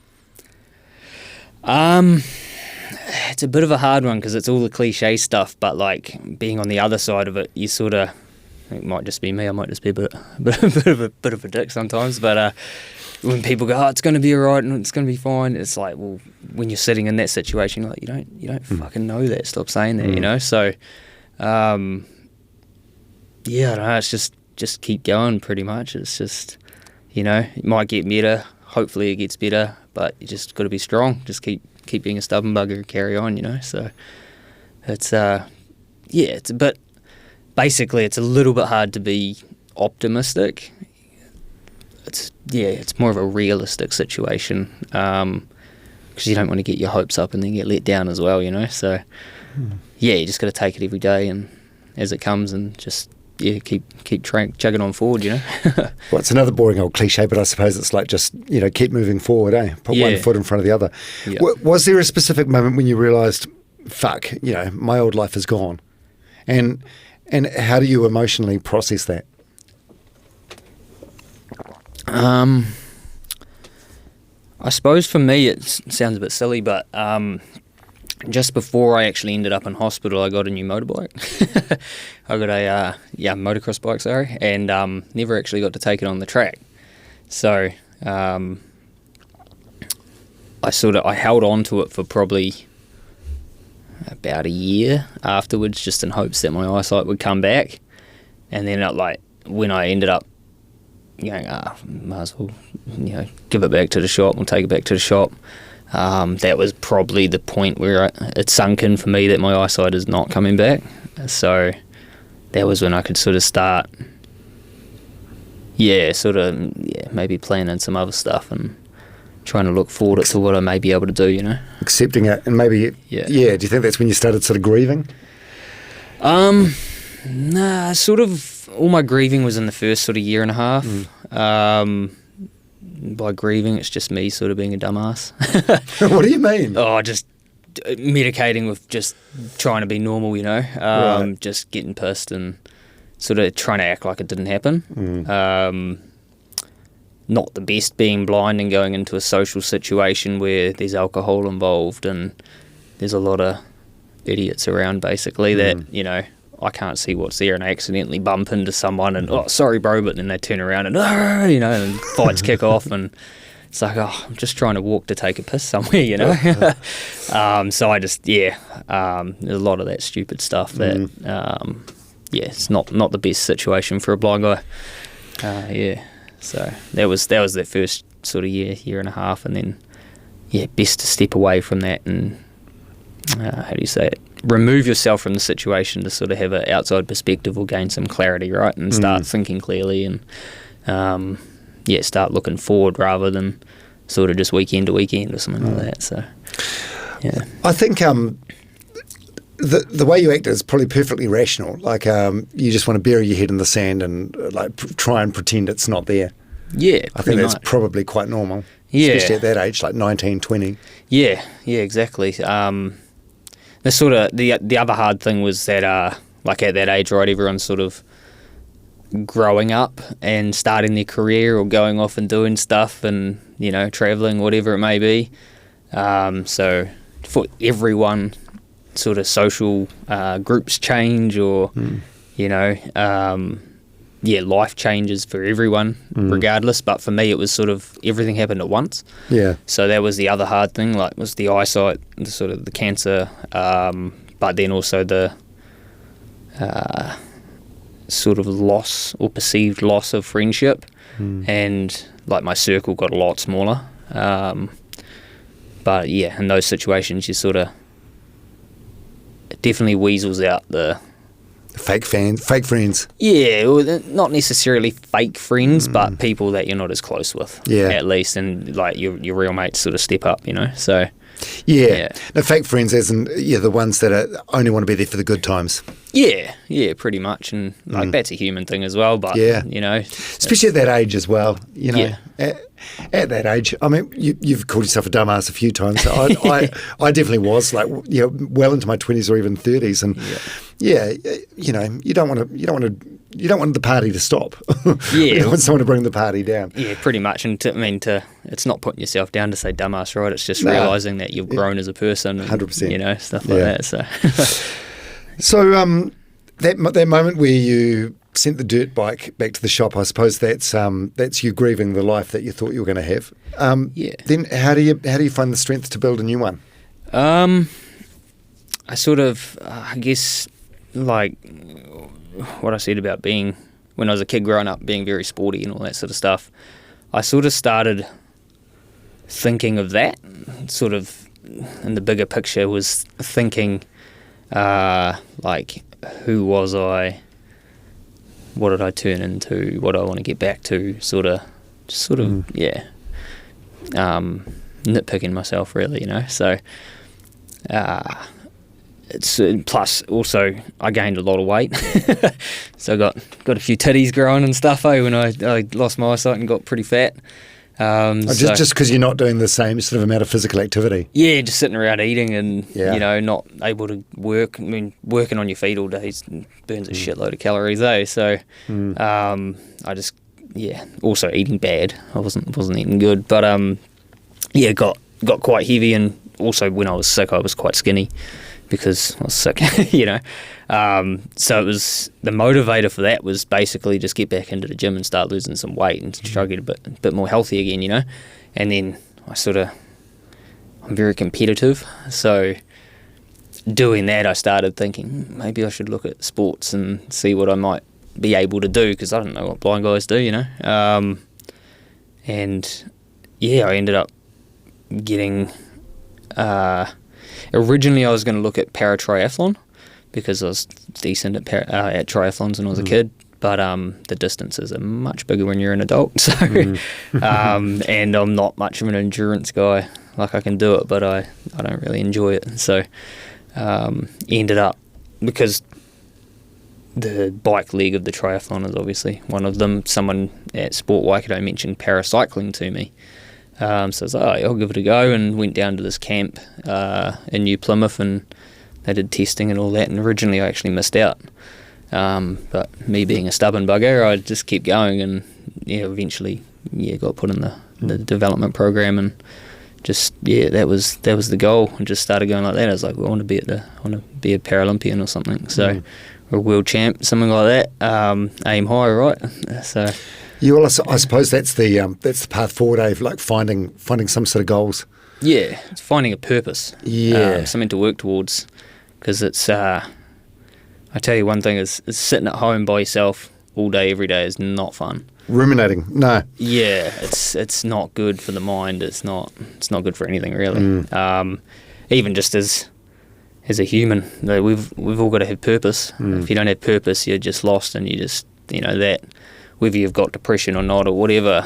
it's a bit of a hard one because it's all the cliche stuff, but like being on the other side of it, you sort of, it might just be me, I might just be a bit of a dick sometimes, but when people go, oh, it's going to be all right and it's going to be fine, it's like, well, when you're sitting in that situation, you're like, you don't fucking know that. Stop saying that, you know. So, yeah, I don't know. It's just keep going. Pretty much. It's just, you know, it might get better. Hopefully, it gets better, but you just got to be strong. Just keep being a stubborn bugger and carry on. You know. So, it's it's a bit. Basically, it's a little bit hard to be optimistic. It's more of a realistic situation because you don't want to get your hopes up and then get let down as well, you know. So you just got to take it every day and as it comes and just keep chugging on forward, you know.
Well, it's another boring old cliche, but I suppose it's like just, you know, keep moving forward, eh? Put one foot in front of the other.
Yeah.
Was there a specific moment when you realised, fuck, you know, my old life is gone, and how do you emotionally process that?
I suppose for me it sounds a bit silly, but just before I actually ended up in hospital, I got a new motorbike. I got a motocross bike, sorry, and never actually got to take it on the track. So I held on to it for probably about a year afterwards, just in hopes that my eyesight would come back. And then when I ended up going, might as well, you know, give it back to the shop, we'll take it back to the shop. That was probably the point where it sunk in for me that my eyesight is not coming back. So that was when I could sort of start, maybe planning some other stuff and trying to look forward to what I may be able to do, you know. Accepting
it, and maybe, do you think that's when you started sort of grieving?
Nah, sort of. All my grieving was in the first sort of year and a half. By grieving, it's just me sort of being a dumbass.
What do you mean?
Oh, just medicating with just trying to be normal, you know.
Right.
Just getting pissed and sort of trying to act like it didn't happen. Not the best being blind and going into a social situation where there's alcohol involved and there's a lot of idiots around, basically, that, you know, I can't see what's there and I accidentally bump into someone and, oh, sorry, bro, but then they turn around and, you know, and fights kick off and it's like, oh, I'm just trying to walk to take a piss somewhere, you know. So I just, there's a lot of that stupid stuff that, it's not the best situation for a blind guy. So that was that first sort of year and a half, and then, best to step away from that and, how do you say it? Remove yourself from the situation to sort of have an outside perspective or gain some clarity, right? And start thinking clearly and, start looking forward rather than sort of just weekend to weekend or something like that. So, yeah.
I think the way you act is probably perfectly rational. Like, you just want to bury your head in the sand and try and pretend it's not there.
Yeah,
I think that's probably quite normal.
Yeah.
Especially at that age, like 19, 20.
Yeah, exactly. The sort of the other hard thing was that like at that age, right, everyone's sort of growing up and starting their career or going off and doing stuff and, you know, travelling, whatever it may be. So for everyone, sort of social groups change or, you know, life changes for everyone regardless. But for me, it was sort of everything happened at once. Yeah. So that was the other hard thing, like was the eyesight, the sort of the cancer, but then also the sort of loss or perceived loss of friendship, and like my circle got a lot smaller. But yeah, in those situations, you sort of it definitely weasels out the
fake friends.
Yeah, well, not necessarily fake friends, but people that you're not as close with.
Yeah,
at least, and like your real mates sort of step up, you know. So
yeah. No, fake friends, as in the ones that only want to be there for the good times.
Yeah, pretty much, and like that's a human thing as well. But you know,
especially at that age as well. You know, at that age, I mean, you've called yourself a dumbass a few times. I definitely was, like, well into my 20s or even 30s, and you know, you don't want the party to stop. You don't want someone to bring the party down.
Yeah, pretty much. And it's not putting yourself down to say dumbass, right? It's just realising that that you've grown as a person. And,
100%.
Stuff like that. So,
so that moment where you sent the dirt bike back to the shop, I suppose that's you grieving the life that you thought you were going to have. Then how do you find the strength to build a new one?
I sort of, I guess, like what I said about being, when I was a kid growing up, being very sporty and all that sort of stuff, I sort of started thinking of that, sort of in the bigger picture, was thinking, like, who was I? What did I turn into? What do I want to get back to? Nitpicking myself, really, So, it's plus also I gained a lot of weight, so I got a few titties growing and stuff. When I lost my eyesight and got pretty fat.
Just because you're not doing the same sort of amount of physical activity.
Yeah, just sitting around eating and not able to work. I mean, working on your feet all day burns a shitload of calories, So I just also eating bad. I wasn't eating good, but got quite heavy, and also when I was sick, I was quite skinny because I was sick, So it was, the motivator for that was basically just get back into the gym and start losing some weight and try to get a bit more healthy again, And then I'm very competitive, so doing that, I started thinking maybe I should look at sports and see what I might be able to do, because I don't know what blind guys do, I ended up getting. Originally, I was going to look at para-triathlon because I was decent at triathlons when I was a kid, but the distances are much bigger when you're an adult. So, and I'm not much of an endurance guy. Like, I can do it, but I don't really enjoy it. So, ended up, because the bike leg of the triathlon is obviously one of them. Someone at Sport Waikato mentioned para-cycling to me. So I was like, I'll give it a go, and went down to this camp in New Plymouth, and they did testing and all that, and originally I actually missed out. But me being a stubborn bugger, I just kept going, and eventually got put in the development program, and just that was the goal, and just started going like that. I was like, I want to be a Paralympian or something, so or a world champ, something like that. Aim high, right? So.
I suppose that's the path forward, like finding some sort of goals.
Yeah, it's finding a purpose.
Yeah,
something to work towards. Because it's, I tell you one thing, is sitting at home by yourself all day, every day is not fun.
Ruminating, no.
Yeah, it's not good for the mind. It's not good for anything, really. Even just as a human, we've all got to have purpose. If you don't have purpose, you're just lost, and you just that. Whether you've got depression or not or whatever,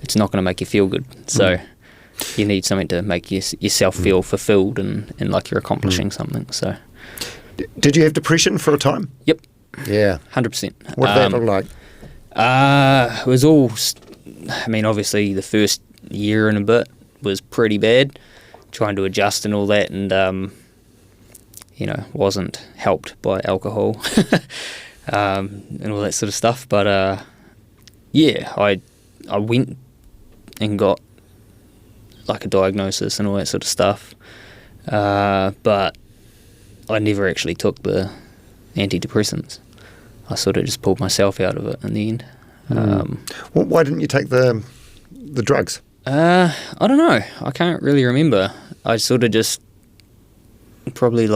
it's not going to make you feel good. So you need something to make yourself feel fulfilled and like you're accomplishing something. So,
did you have depression for a time?
Yep.
Yeah.
100%.
What did that look like?
It was all, obviously the first year and a bit was pretty bad, trying to adjust and all that, and, wasn't helped by alcohol. And all that sort of stuff, but I went and got like a diagnosis and all that sort of stuff, but I never actually took the antidepressants. I sort of just pulled myself out of it in the end.
Why didn't you take the drugs?
I don't know. I can't really remember. I sort of just probably it's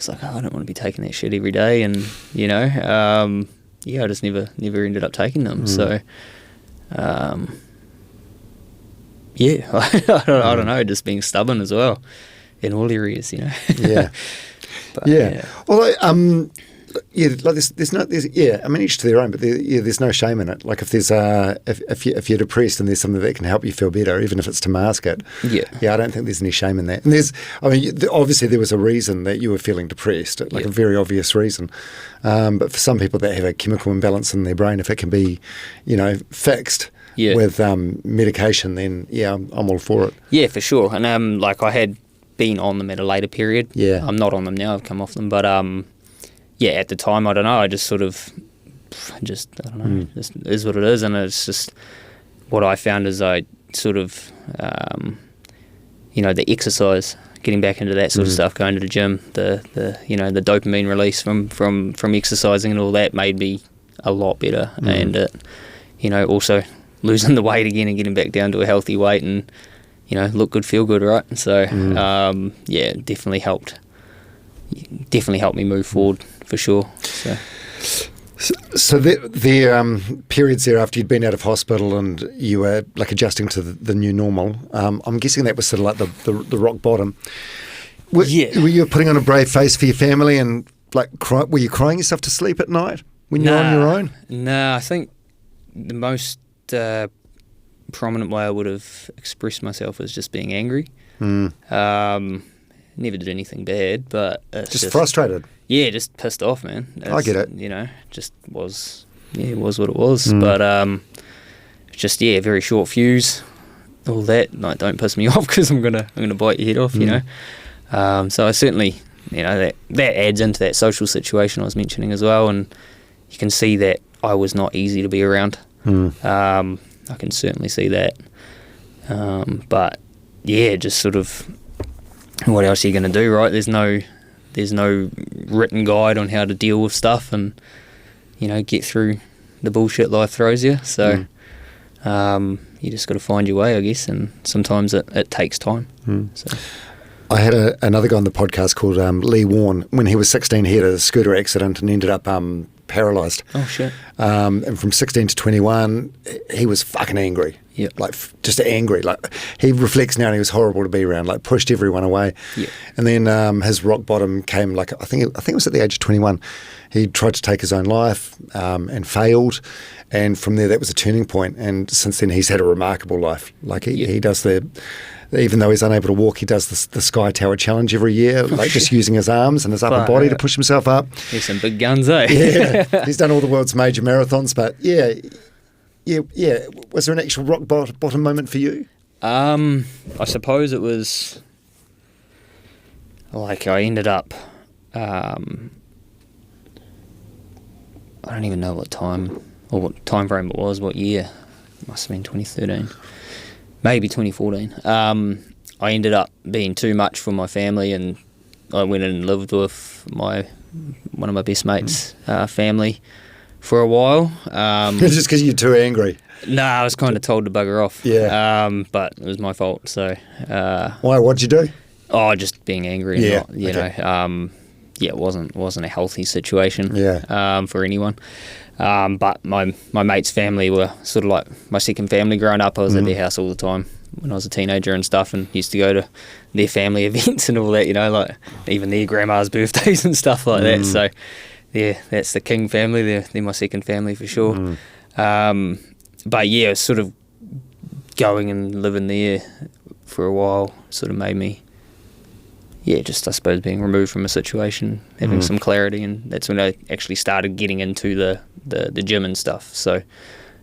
like, I don't want to be taking that shit every day, and I just never ended up taking them. So, I don't know, just being stubborn as well in all areas,
Yeah.
But,
Well, each to their own, but there's no shame in it. Like if there's if you're depressed and there's something that can help you feel better, even if it's to mask it. I don't think there's any shame in that. And obviously there was a reason that you were feeling depressed, like a very obvious reason. But for some people that have a chemical imbalance in their brain, if it can be, fixed with medication, then I'm all for it.
Yeah, for sure. And I had been on them at a later period.
Yeah,
I'm not on them now. I've come off them, but at the time, I don't know, I just sort of, I don't know, just is what it is, and it's just, what I found is I sort of the exercise, getting back into that sort of stuff, going to the gym, the the dopamine release from exercising and all that made me a lot better. And also losing the weight again and getting back down to a healthy weight and look good, feel good, right? So it definitely helped me move forward for sure.
So the periods there after you'd been out of hospital and you were like adjusting to the new normal, I'm guessing that was sort of like the rock bottom. Were you putting on a brave face for your family and like were you crying yourself to sleep at night when you're on your own?
No, I think the most prominent way I would have expressed myself is just being angry. Never did anything bad, but it's
just frustrated.
Yeah, just pissed off, man.
I get it.
Just was what it was. But just very short fuse. All that, like, don't piss me off because I'm gonna bite your head off. So I certainly, that adds into that social situation I was mentioning as well, and you can see that I was not easy to be around. I can certainly see that. But just sort of, what else are you going to do, right? There's no written guide on how to deal with stuff and get through the bullshit life throws you. So you just got to find your way, I guess, and sometimes it takes time. So
I had another guy on the podcast called Lee Warren. When he was 16, he had a scooter accident and ended up paralysed.
Oh shit!
And from 16 to 21, he was fucking angry.
Yeah,
like just angry. Like he reflects now, and he was horrible to be around. Like pushed everyone away.
Yeah.
And then his rock bottom came. Like I think it was at the age of 21. He tried to take his own life and failed. And from there, that was a turning point. And since then, he's had a remarkable life. Like he does even though he's unable to walk, he does the Sky Tower Challenge every year, just using his arms and his upper body to push himself up.
He's some big guns, eh?
Yeah, he's done all the world's major marathons, but yeah. Was there an actual rock bottom moment for you?
I suppose it was like I ended up. I don't even know what time or what time frame it was. What year? It must have been 2013. Maybe 2014. I ended up being too much for my family, and I went and lived with one of my best mates' family for a while.
Just because you're too angry?
No, I was kind of told to bugger off.
Yeah.
But it was my fault. So.
Why? What'd you do?
Oh, just being angry.
Yeah.
It wasn't a healthy situation.
Yeah.
For anyone. But my mate's family were sort of like my second family growing up. I was at their house all the time when I was a teenager and stuff, and used to go to their family events and all that, like even their grandma's birthdays and stuff like that. So yeah, that's the King family. They're my second family for sure. But yeah, sort of going and living there for a while sort of made me, just I suppose being removed from a situation, having some clarity, and that's when I actually started getting into the gym and stuff. So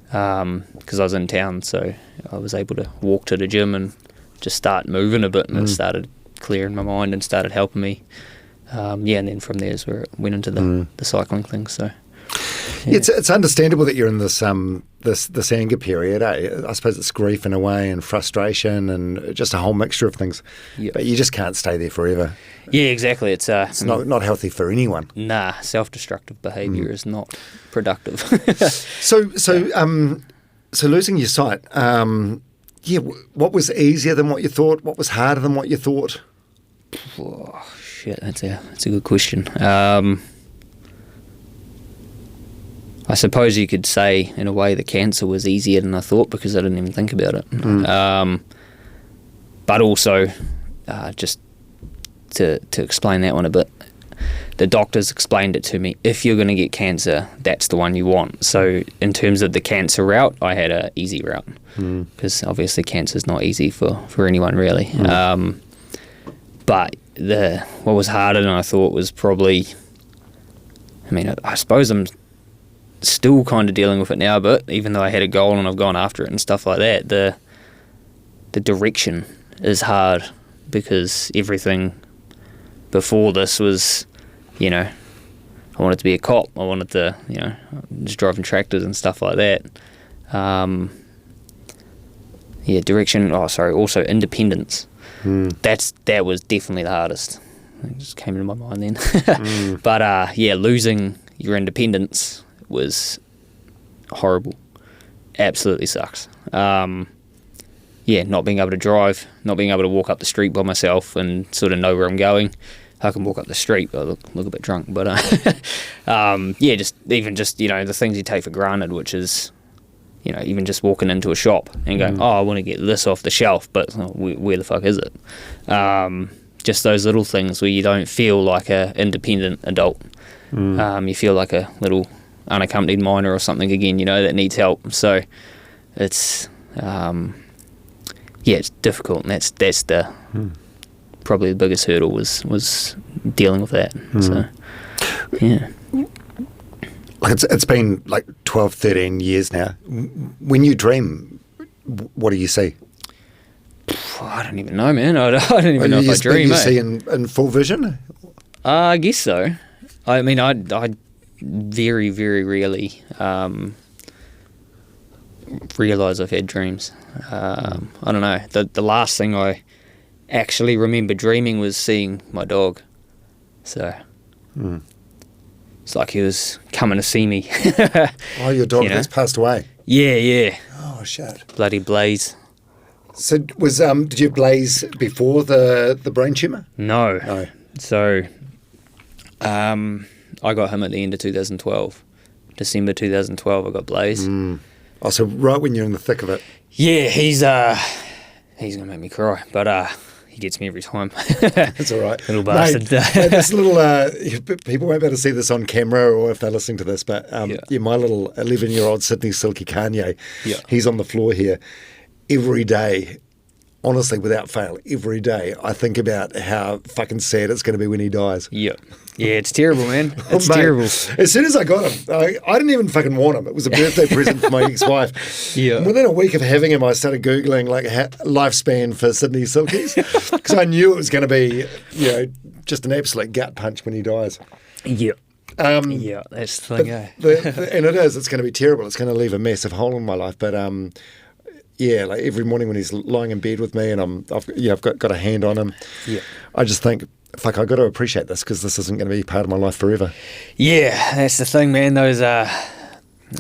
because I was in town, so I was able to walk to the gym and just start moving a bit, and it started clearing my mind and started helping me. And then from there is where it went into the cycling thing. So
it's understandable that you're in this this anger period. I suppose it's grief in a way, and frustration, and just a whole mixture of things.
Yep.
But you just can't stay there forever.
Yeah, exactly. It's
not healthy for anyone.
Nah, self-destructive behaviour is not productive.
So losing your sight. What was easier than what you thought? What was harder than what you thought?
Oh, shit, that's a good question. I suppose you could say, in a way, the cancer was easier than I thought because I didn't even think about it. But also, just to explain that one a bit, the doctors explained it to me. If you're going to get cancer, that's the one you want. So in terms of the cancer route, I had an easy route because obviously cancer is not easy for anyone really. But what was harder than I thought was probably, I suppose I'm still kind of dealing with it now, but even though I had a goal and I've gone after it and stuff like that, the direction is hard because everything before this was, I wanted to be a cop, I wanted to, just driving tractors and stuff like that. Direction, also independence. that was definitely the hardest. It just came into my mind then. But losing your independence was horrible. Absolutely sucks. Not being able to drive, not being able to walk up the street by myself and sort of know where I'm going. I can walk up the street, but I look a bit drunk. But just the things you take for granted, which is, even just walking into a shop and going, I want to get this off the shelf, but where the fuck is it? Just those little things where you don't feel like a independent adult. You feel like a little unaccompanied minor or something again, that needs help. So it's it's difficult, and that's the probably the biggest hurdle was dealing with that. So
like it's been like 12, 13 years now. When you dream, what do you see?
I don't even know, man. I don't even know if I dream.
You see in full vision?
I guess so. I mean, I very, very rarely realise I've had dreams. I don't know. The last thing I actually remember dreaming was seeing my dog. So it's like he was coming to see me.
Oh, your dog has passed away?
Yeah.
Oh, shit.
Bloody Blaze.
So did you have Blaze before the brain tumour?
No. So I got him at the end of 2012. December 2012 I got Blaze.
Oh, so right when you're in the thick of it.
Yeah, he's gonna make me cry, but he gets me every time.
That's all right.
Little bastard.
Mate, this little people won't be able to see this on camera or if they're listening to this, but my little 11-year-old Sydney Silky Kanye, he's on the floor here every day. Honestly, without fail, every day I think about how fucking sad it's going to be when he dies.
Yeah, it's terrible, man. It's terrible.
As soon as I got him, I didn't even fucking want him. It was a birthday present for my ex-wife.
Yeah.
And within a week of having him, I started Googling like lifespan for Sydney Silkies because I knew it was going to be, just an absolute gut punch when he dies.
Yeah. That's the thing,
and it is. It's going to be terrible. It's going to leave a massive hole in my life. But like every morning when he's lying in bed with me and I've got a hand on him, I just think, fuck, I've got to appreciate this because this isn't going to be part of my life forever.
Yeah, that's the thing, man. Those are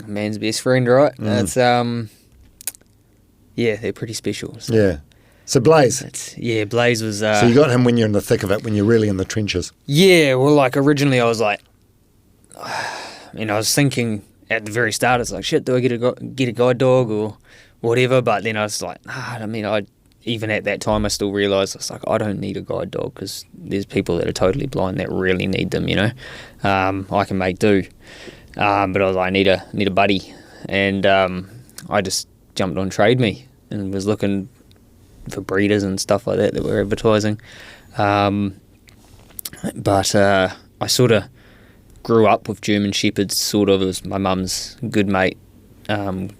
man's best friend, right? That's they're pretty special. So.
Yeah. So Blaze.
Blaze was.
So you got him when you're in the thick of it, when you're really in the trenches.
Yeah, well, like originally I was like, I was thinking at the very start, it's like, shit, do I get a guide dog or whatever? But then I was like, even at that time, I still realised I was like, I don't need a guide dog because there's people that are totally blind that really need them. I can make do, but I was like, I need a buddy, and I just jumped on Trade Me and was looking for breeders and stuff like that were advertising. But I sort of grew up with German Shepherds, sort of as my mum's good mate.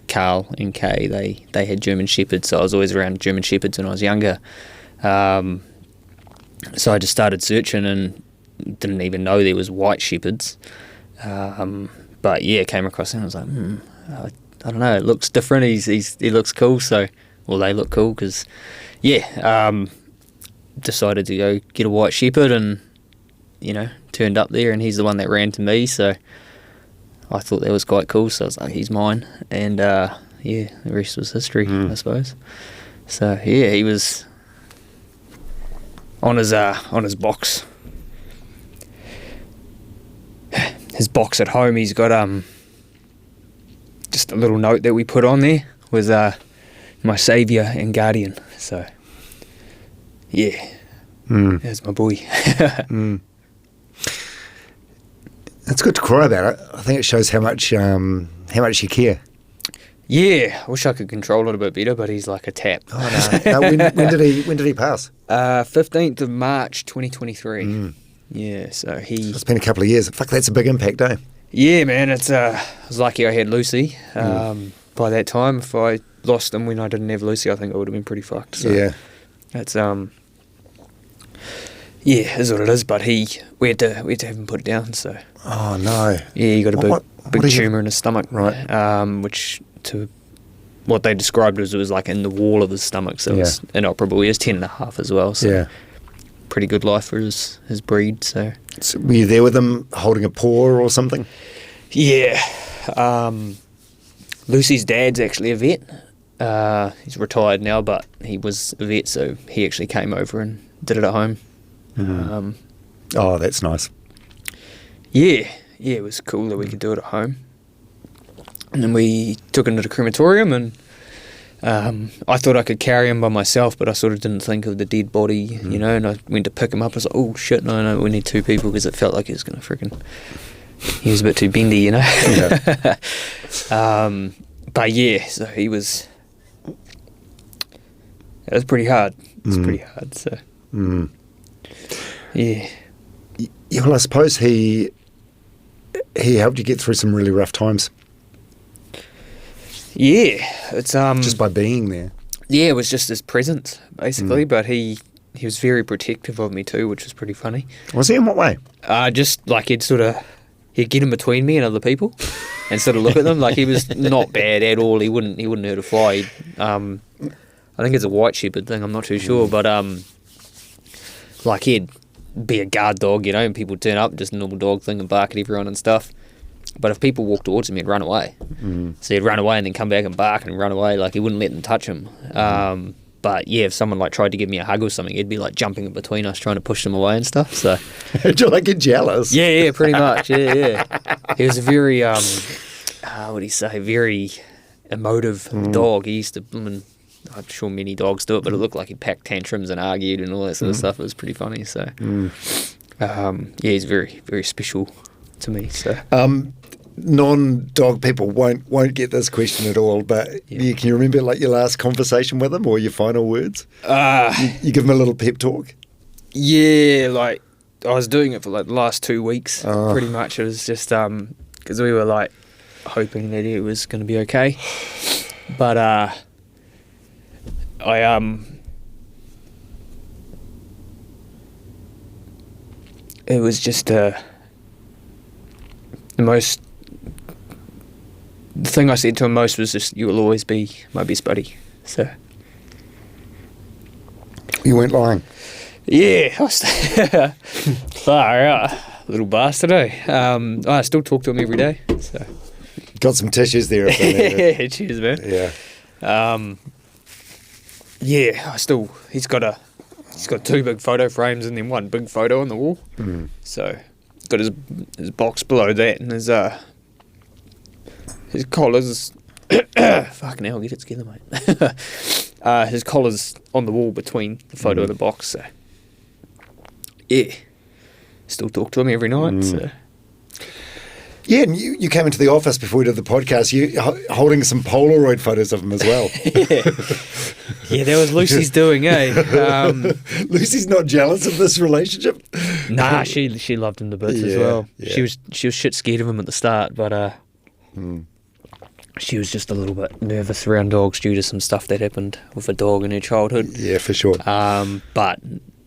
Carl and Kay, they had German Shepherds, so I was always around German Shepherds when I was younger. So I just started searching and didn't even know there was white Shepherds. But came across him and I was like, I don't know, it looks different. He looks cool, so they look cool because decided to go get a white Shepherd and turned up there and he's the one that ran to me, so I thought that was quite cool, so I was like, he's mine, and the rest was history, I suppose. So he was on his box. His box at home, he's got just a little note that we put on there with my saviour and guardian. So there's my boy.
It's good to cry about it. I think it shows how much you care.
Yeah, I wish I could control it a bit better, but he's like a tap.
Oh no! When did he pass?
15th of March 2023. Yeah, so
it's been a couple of years. Fuck, that's a big impact, eh?
Yeah, man. It's I was lucky I had Lucy. By that time, if I lost him when I didn't have Lucy, I think I would have been pretty fucked. So that's is what it is. But we had to have him put down. So. Oh
no.
Yeah, he got a big tumour in his stomach,
right?
Which to what they described as it was like in the wall of his stomach, so it was inoperable. He was 10.5 as well, so pretty good life for his breed. So
were you there with him holding a paw or something?
Yeah. Lucy's dad's actually a vet. He's retired now, but he was a vet, so he actually came over and did it at home.
Oh, that's nice.
Yeah, it was cool that we could do it at home. And then we took him to the crematorium, and I thought I could carry him by myself, but I sort of didn't think of the dead body, you know, and I went to pick him up. I was like, oh shit, no, we need 2 people, because it felt like he was going to freaking... He was a bit too bendy, you know. Yeah. But yeah, so he was... It was pretty hard. It's pretty hard, so... Yeah.
Yeah, well, I suppose he helped you get through some really rough times.
Yeah, it's
just by being there.
Yeah, it was just his presence basically, but he was very protective of me too, which was pretty funny.
Was he? In what way?
Just like he'd get in between me and other people, and sort of look at them. Like he was not bad at all. He wouldn't hurt a fly. I think it's a white shepherd thing. I'm not too sure, but like he'd be a guard dog, you know, and people turn up, just a normal dog thing, and bark at everyone and stuff. But if people walked towards him, he'd run away. So he'd run away and then come back and bark and run away. Like he wouldn't let them touch him. But yeah, if someone like tried to give me a hug or something, he'd be like jumping in between us, trying to push them away and stuff. So
do you like get jealous?
Yeah, pretty much. Yeah. He was a very what do you say? Very emotive dog. He used to. I'm sure many dogs do it, but it looked like he packed tantrums and argued and all that sort of stuff. It was pretty funny. So yeah, he's very, very special to me. So
non-dog people won't get this question at all, but can you remember like your last conversation with him or your final words? You give him a little pep talk?
Yeah, like I was doing it for like the last 2 weeks, pretty much. It was just because we were like hoping that it was going to be okay, but it was just the thing I said to him most was just, you will always be my best buddy. So
you weren't lying.
Yeah, I was far out, little bastard, eh? I still talk to him every day. So
got some tissues there. If I need it.
Yeah, cheers, man.
Yeah.
Yeah, he's got 2 big photo frames and then 1 big photo on the wall. So got his box below that, and his collar's fucking hell, get it together, mate. His collar's on the wall between the photo and the box. So yeah, still talk to him every night. So.
Yeah, and you came into the office before we did the podcast, you holding some Polaroid photos of him as well.
Yeah, that was Lucy's doing, eh?
Lucy's not jealous of this relationship?
Nah, she loved him to bits as well.
Yeah.
She was shit scared of him at the start, but she was just a little bit nervous around dogs due to some stuff that happened with a dog in her childhood.
Yeah, for sure.
But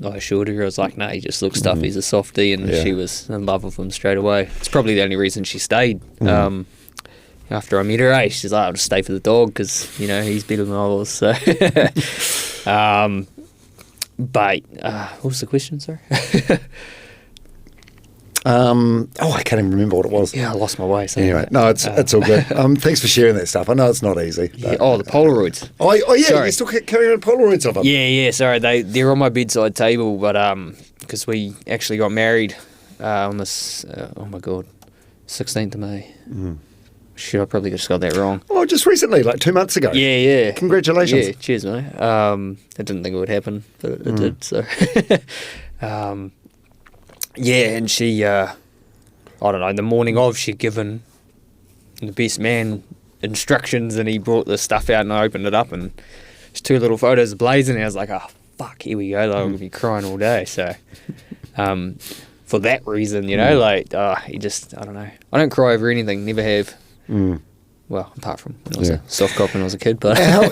I assured her, I was like, no, he just looks tough, he's a softie, and she was in love with him straight away. It's probably the only reason she stayed. After I met her, she's like, I'll just stay for the dog because, you know, he's better than I was. So. But what was the question, sorry?
I can't even remember what it was.
Yeah, I lost my way. So
anyway, no, it's all good. Thanks for sharing that stuff. I know it's not easy.
Yeah, the Polaroids.
Oh yeah,
sorry.
You're still carrying Polaroids of them.
Yeah, sorry. They're on my bedside table, but because we actually got married on this, 16th of May. Shit, I probably just got that wrong.
Oh, just recently, like 2 months ago.
Yeah.
Congratulations.
Yeah, cheers, mate. I didn't think it would happen, but it did, so. Yeah, and she, I don't know, the morning of, she'd given the best man instructions, and he brought the stuff out, and I opened it up, and there's 2 little photos blazing, and I was like, oh, fuck, here we go, like, I'm going to be crying all day, so. For that reason, you know, he just, I don't know. I don't cry over anything, never have. Well, apart from when I was a soft cop when I was a kid, but.
How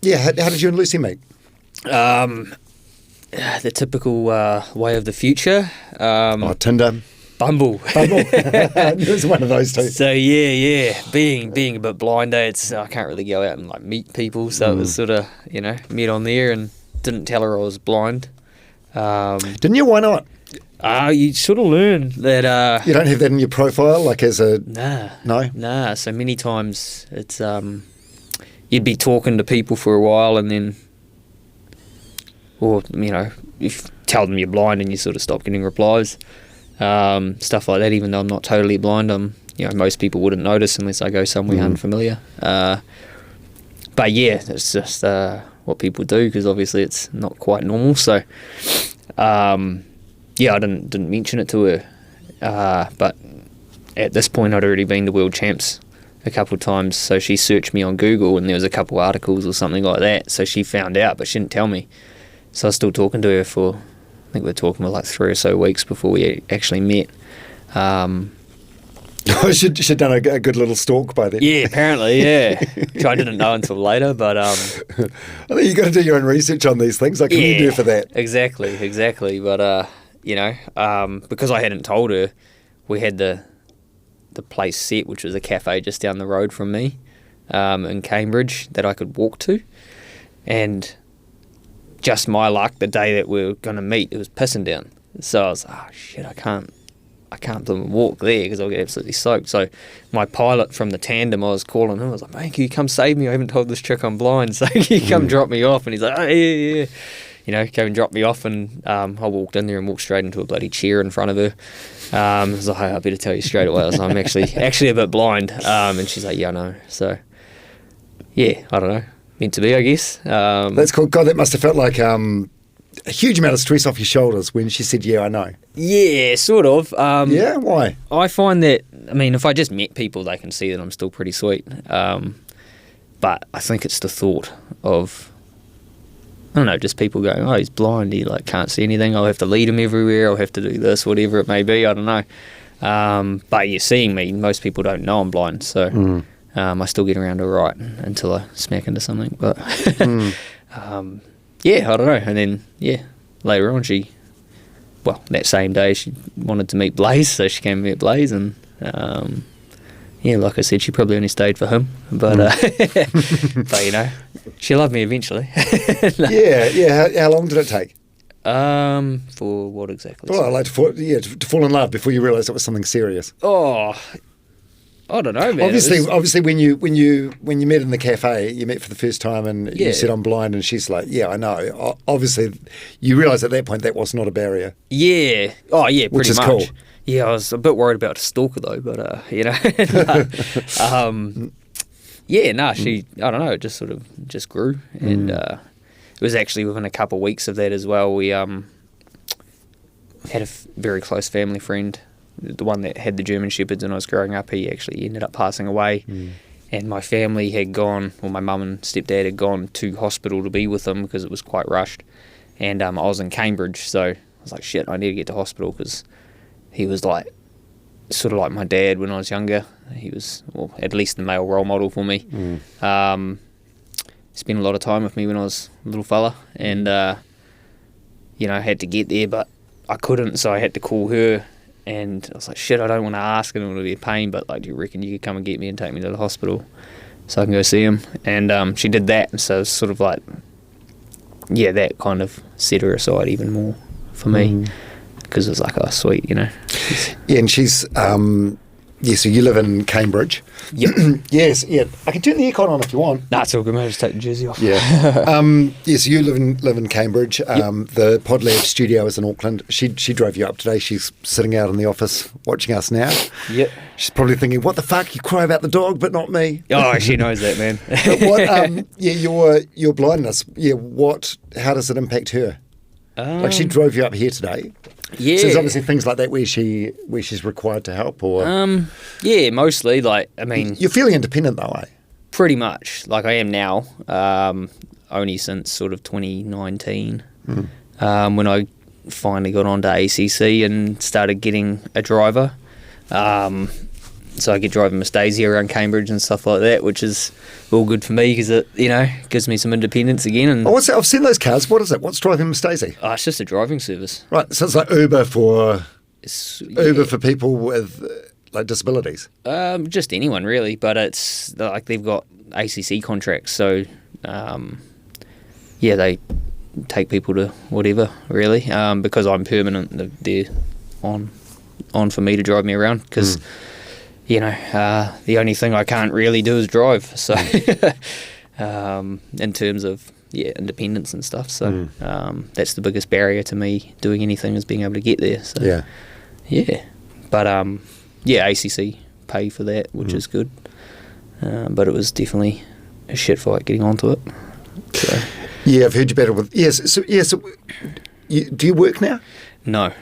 did you and Lucy meet?
The typical way of the future.
Tinder.
Bumble.
It was one of those two.
So yeah. Being a bit blind, I can't really go out and like meet people. So it was sort of met on there and didn't tell her I was blind.
Didn't you? Why not?
You sort of learn that.
You don't have that in your profile, like as a
nah. So many times it's you'd be talking to people for a while and then, or you tell them you're blind and you sort of stop getting replies. Stuff like that, even though I'm not totally blind, most people wouldn't notice unless I go somewhere unfamiliar. But yeah, it's just what people do, because obviously it's not quite normal. So, I didn't mention it to her. But at this point, I'd already been to World Champs a couple of times. So she searched me on Google, and there was a couple articles or something like that. So she found out, but she didn't tell me. So I was still talking to her for, I think we were talking for like 3 or so weeks before we actually met.
She'd done a good little stalk by then.
Yeah, apparently, yeah. Which I didn't know until later, but...
I think you've got to do your own research on these things. I can you do for that?
Exactly. But, because I hadn't told her, we had the place set, which was a cafe just down the road from me in Cambridge that I could walk to. And just my luck, the day that we were going to meet, it was pissing down. So I was like, oh, shit, I can't walk there because I'll get absolutely soaked. So my pilot from the tandem, I was calling him. I was like, man, can you come save me? I haven't told this chick I'm blind. So can you come drop me off? And he's like, oh, yeah. Came and dropped me off, and I walked in there and walked straight into a bloody chair in front of her. I was like, I better tell you straight away. I was like, I'm actually a bit blind. And she's like, yeah, I know. So, yeah, I don't know. Meant to be, I guess.
That's cool. God, that must have felt like a huge amount of stress off your shoulders when she said, yeah, I know.
Yeah, sort of.
Yeah? Why?
I find that, if I just met people, they can see that I'm still pretty sweet. But I think it's the thought of, I don't know, just people going, oh, he's blind, he can't see anything, I'll have to lead him everywhere, I'll have to do this, whatever it may be, I don't know. But you're seeing me, most people don't know I'm blind, so I still get around all right until I smack into something. But yeah, I don't know. And then, later on that same day she wanted to meet Blaze, so she came and met Blaze, and like I said, she probably only stayed for him, but but she loved me eventually.
Yeah. How long did it take?
For what exactly?
Well, to fall in love before you realised it was something serious.
Oh, I don't know, man.
Obviously, when you met in the cafe, you met for the first time, and you said I'm blind, and she's like, yeah, I know. Obviously, you realise at that point that was not a barrier.
Yeah. Oh, yeah, pretty
much. Which is
much.
Cool.
Yeah, I was a bit worried about a stalker though, but she, I don't know, it just sort of just grew, and it was actually within a couple of weeks of that as well. We had a very close family friend, the one that had the German Shepherds when I was growing up. He actually ended up passing away, and my family had gone, or my mum and stepdad had gone to hospital to be with him because it was quite rushed, and I was in Cambridge, so I was like, shit, I need to get to hospital, because he was sort of like my dad when I was younger. He was, well, at least the male role model for me. Spent a lot of time with me when I was a little fella, and I had to get there, but I couldn't, so I had to call her, and I was like, shit, I don't want to ask, I don't want to be a pain, but do you reckon you could come and get me and take me to the hospital so I can go see him? And she did that, and so it was sort of that kind of set her aside even more for me. Because it was like, oh, sweet, Yeah,
and she's, so you live in Cambridge.
Yep.
Yes, yeah. I can turn the aircon on if you want.
Nah, it's all good, mate. Just take the jersey off.
Yeah. So you live in Cambridge. The PodLab studio is in Auckland. She drove you up today. She's sitting out in the office watching us now.
Yep.
She's probably thinking, what the fuck? You cry about the dog, but not me.
Oh, she knows that, man.
But what, your blindness, how does it impact her? She drove you up here today.
Yeah.
So there's obviously things like that where she's required to help, or
yeah, mostly.
You're feeling independent though, eh?
Pretty much, like I am now. Only since sort of 2019, when I finally got onto ACC and started getting a driver. So I get driving Miss Daisy around Cambridge and stuff like that, which is all good for me because it, gives me some independence again. And
I've seen those cars. What is it? What's driving Miss Daisy?
it's just a driving service.
Right, so it's like Uber for Uber for people with like disabilities?
Just anyone really, but it's like they've got ACC contracts, so they take people to whatever really, because I'm permanent. They're on for me to drive me around because the only thing I can't really do is drive. So in terms of independence and stuff, so that's the biggest barrier to me doing anything is being able to get there. So but ACC pay for that, which is good, but it was definitely a shit fight getting onto it. So.
Yeah, I've heard you better with So do you work now?
No.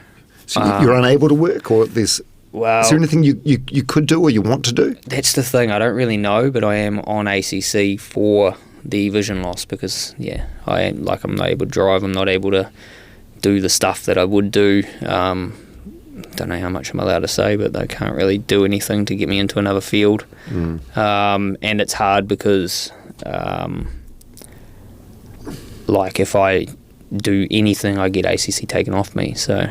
So you're unable to work, or is there anything you could do or you want to do?
That's the thing. I don't really know, but I am on ACC for the vision loss because I'm not able to drive. I'm not able to do the stuff that I would do. Don't know how much I'm allowed to say, but they can't really do anything to get me into another field. And it's hard because if I do anything, I get ACC taken off me. So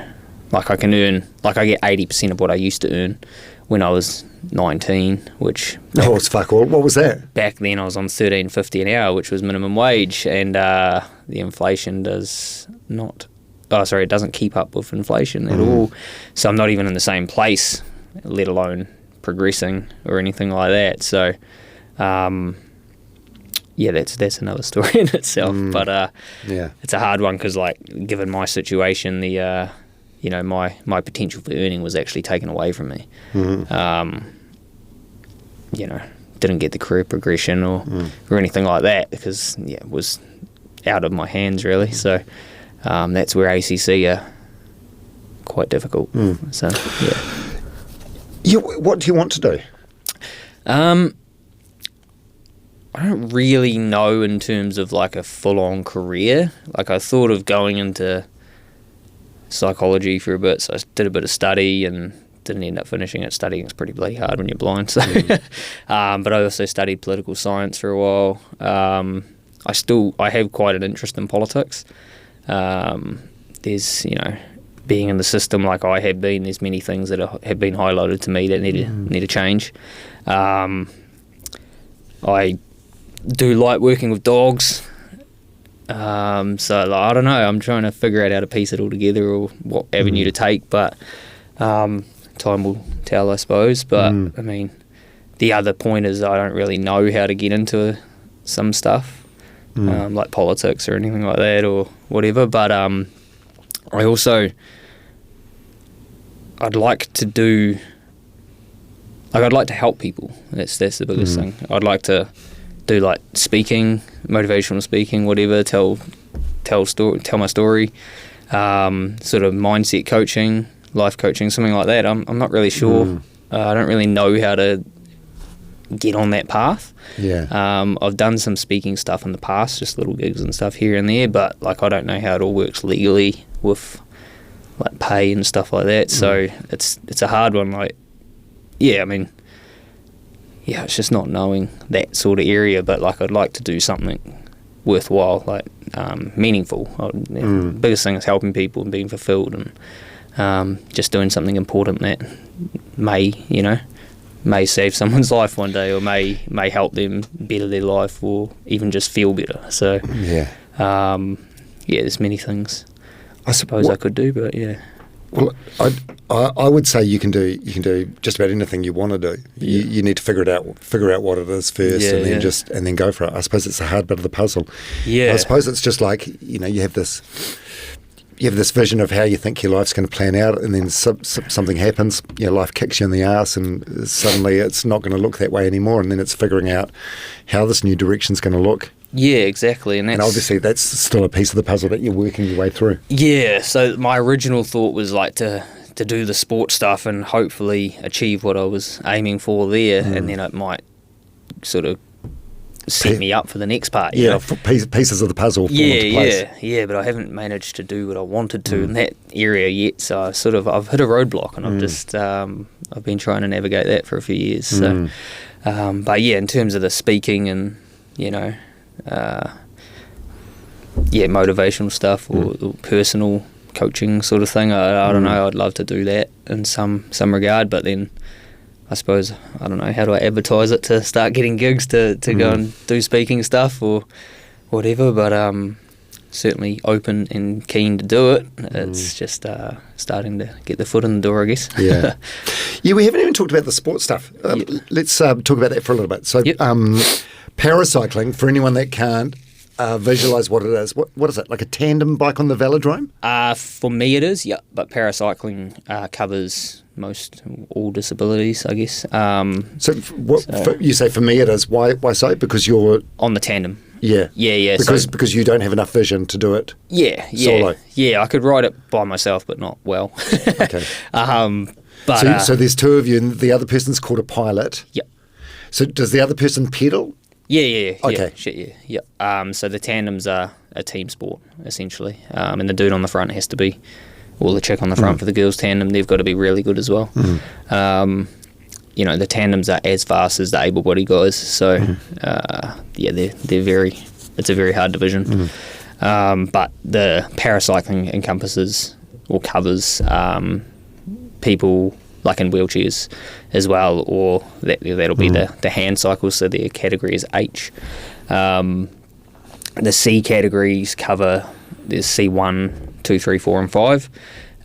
I can earn, I get 80% of what I used to earn when I was 19, which...
it's fuck all. What was that?
Back then I was on $13.50 an hour, which was minimum wage, and the inflation does not... it doesn't keep up with inflation at all. So I'm not even in the same place, let alone progressing or anything like that. So, that's another story in itself. But it's a hard one because, given my situation, the my potential for earning was actually taken away from me. Didn't get the career progression or anything like that because it was out of my hands really. So. That's where ACC are quite difficult. So,
what do you want to do?
I don't really know in terms of a full-on career. I thought of going into psychology for a bit, so I did a bit of study and didn't end up finishing it. Studying is pretty bloody hard when you're blind. So, but I also studied political science for a while. I have quite an interest in politics. There's being in the system like I have been, there's many things that have been highlighted to me that need to change. I do like working with dogs, so I don't know, I'm trying to figure out how to piece it all together or what avenue to take, but time will tell, I suppose. But I mean, the other point is I don't really know how to get into some stuff. Like politics or anything like that or whatever, but I'd like to do, I'd like to help people. That's the biggest thing. I'd like to do speaking, motivational speaking, whatever, tell my story, sort of mindset coaching, life coaching, something like that. I'm not really sure. I don't really know how to get on that path. I've done some speaking stuff in the past, just little gigs and stuff here and there, but I don't know how it all works legally with pay and stuff like that. So it's a hard one. It's just not knowing that sort of area, but I'd like to do something worthwhile, meaningful. The biggest thing is helping people and being fulfilled, and just doing something important that may save someone's life one day, or may help them better their life, or even just feel better. So there's many things I suppose I could do, but
Well, I would say you can do just about anything you want to do. You need to figure out what it is first, and then go for it. I suppose it's a hard bit of the puzzle. I suppose it's just you have this vision of how you think your life's going to plan out, and then something happens, life kicks you in the ass, and suddenly it's not going to look that way anymore, and then it's figuring out how this new direction's going to look.
Yeah, exactly. And
obviously that's still a piece of the puzzle that you're working your way through.
Yeah, so my original thought was to do the sport stuff and hopefully achieve what I was aiming for there, and then it might sort of set me up for the next part.
For pieces of the puzzle fall into place.
Yeah, but I haven't managed to do what I wanted to in that area yet, so I've hit a roadblock, and I've just I've been trying to navigate that for a few years. So, but in terms of the speaking and motivational stuff or personal coaching sort of thing. I don't know. I'd love to do that in some regard, but then I suppose I don't know, how do I advertise it to start getting gigs to go and do speaking stuff or whatever. But certainly open and keen to do it. It's just starting to get the foot in the door, I guess.
Yeah. Yeah, we haven't even talked about the sports stuff. Let's talk about that for a little bit. So paracycling, for anyone that can't visualise what it is, what is it, like a tandem bike on the velodrome?
For me it is, but paracycling covers all disabilities, I guess.
You say for me it is. Why so? Because you're...
On the tandem.
Yeah.
Yeah.
Because you don't have enough vision to do it. Solo.
Yeah, I could ride it by myself, but not well.
Okay.
But
so there's two of you, and the other person's called a pilot.
Yep.
So does the other person pedal?
Yeah.
Okay.
Yeah. So the tandems are a team sport essentially, and the dude on the front has to be, or the chick on the front for the girls' tandem, they've got to be really good as well. The tandems are as fast as the able-bodied guys, so they're very. It's a very hard division, but the paracycling encompasses or covers people like in wheelchairs as well, or that'll be the hand cycles. So their category is H. The C categories cover. There's C1, 2, 3, 4, and 5.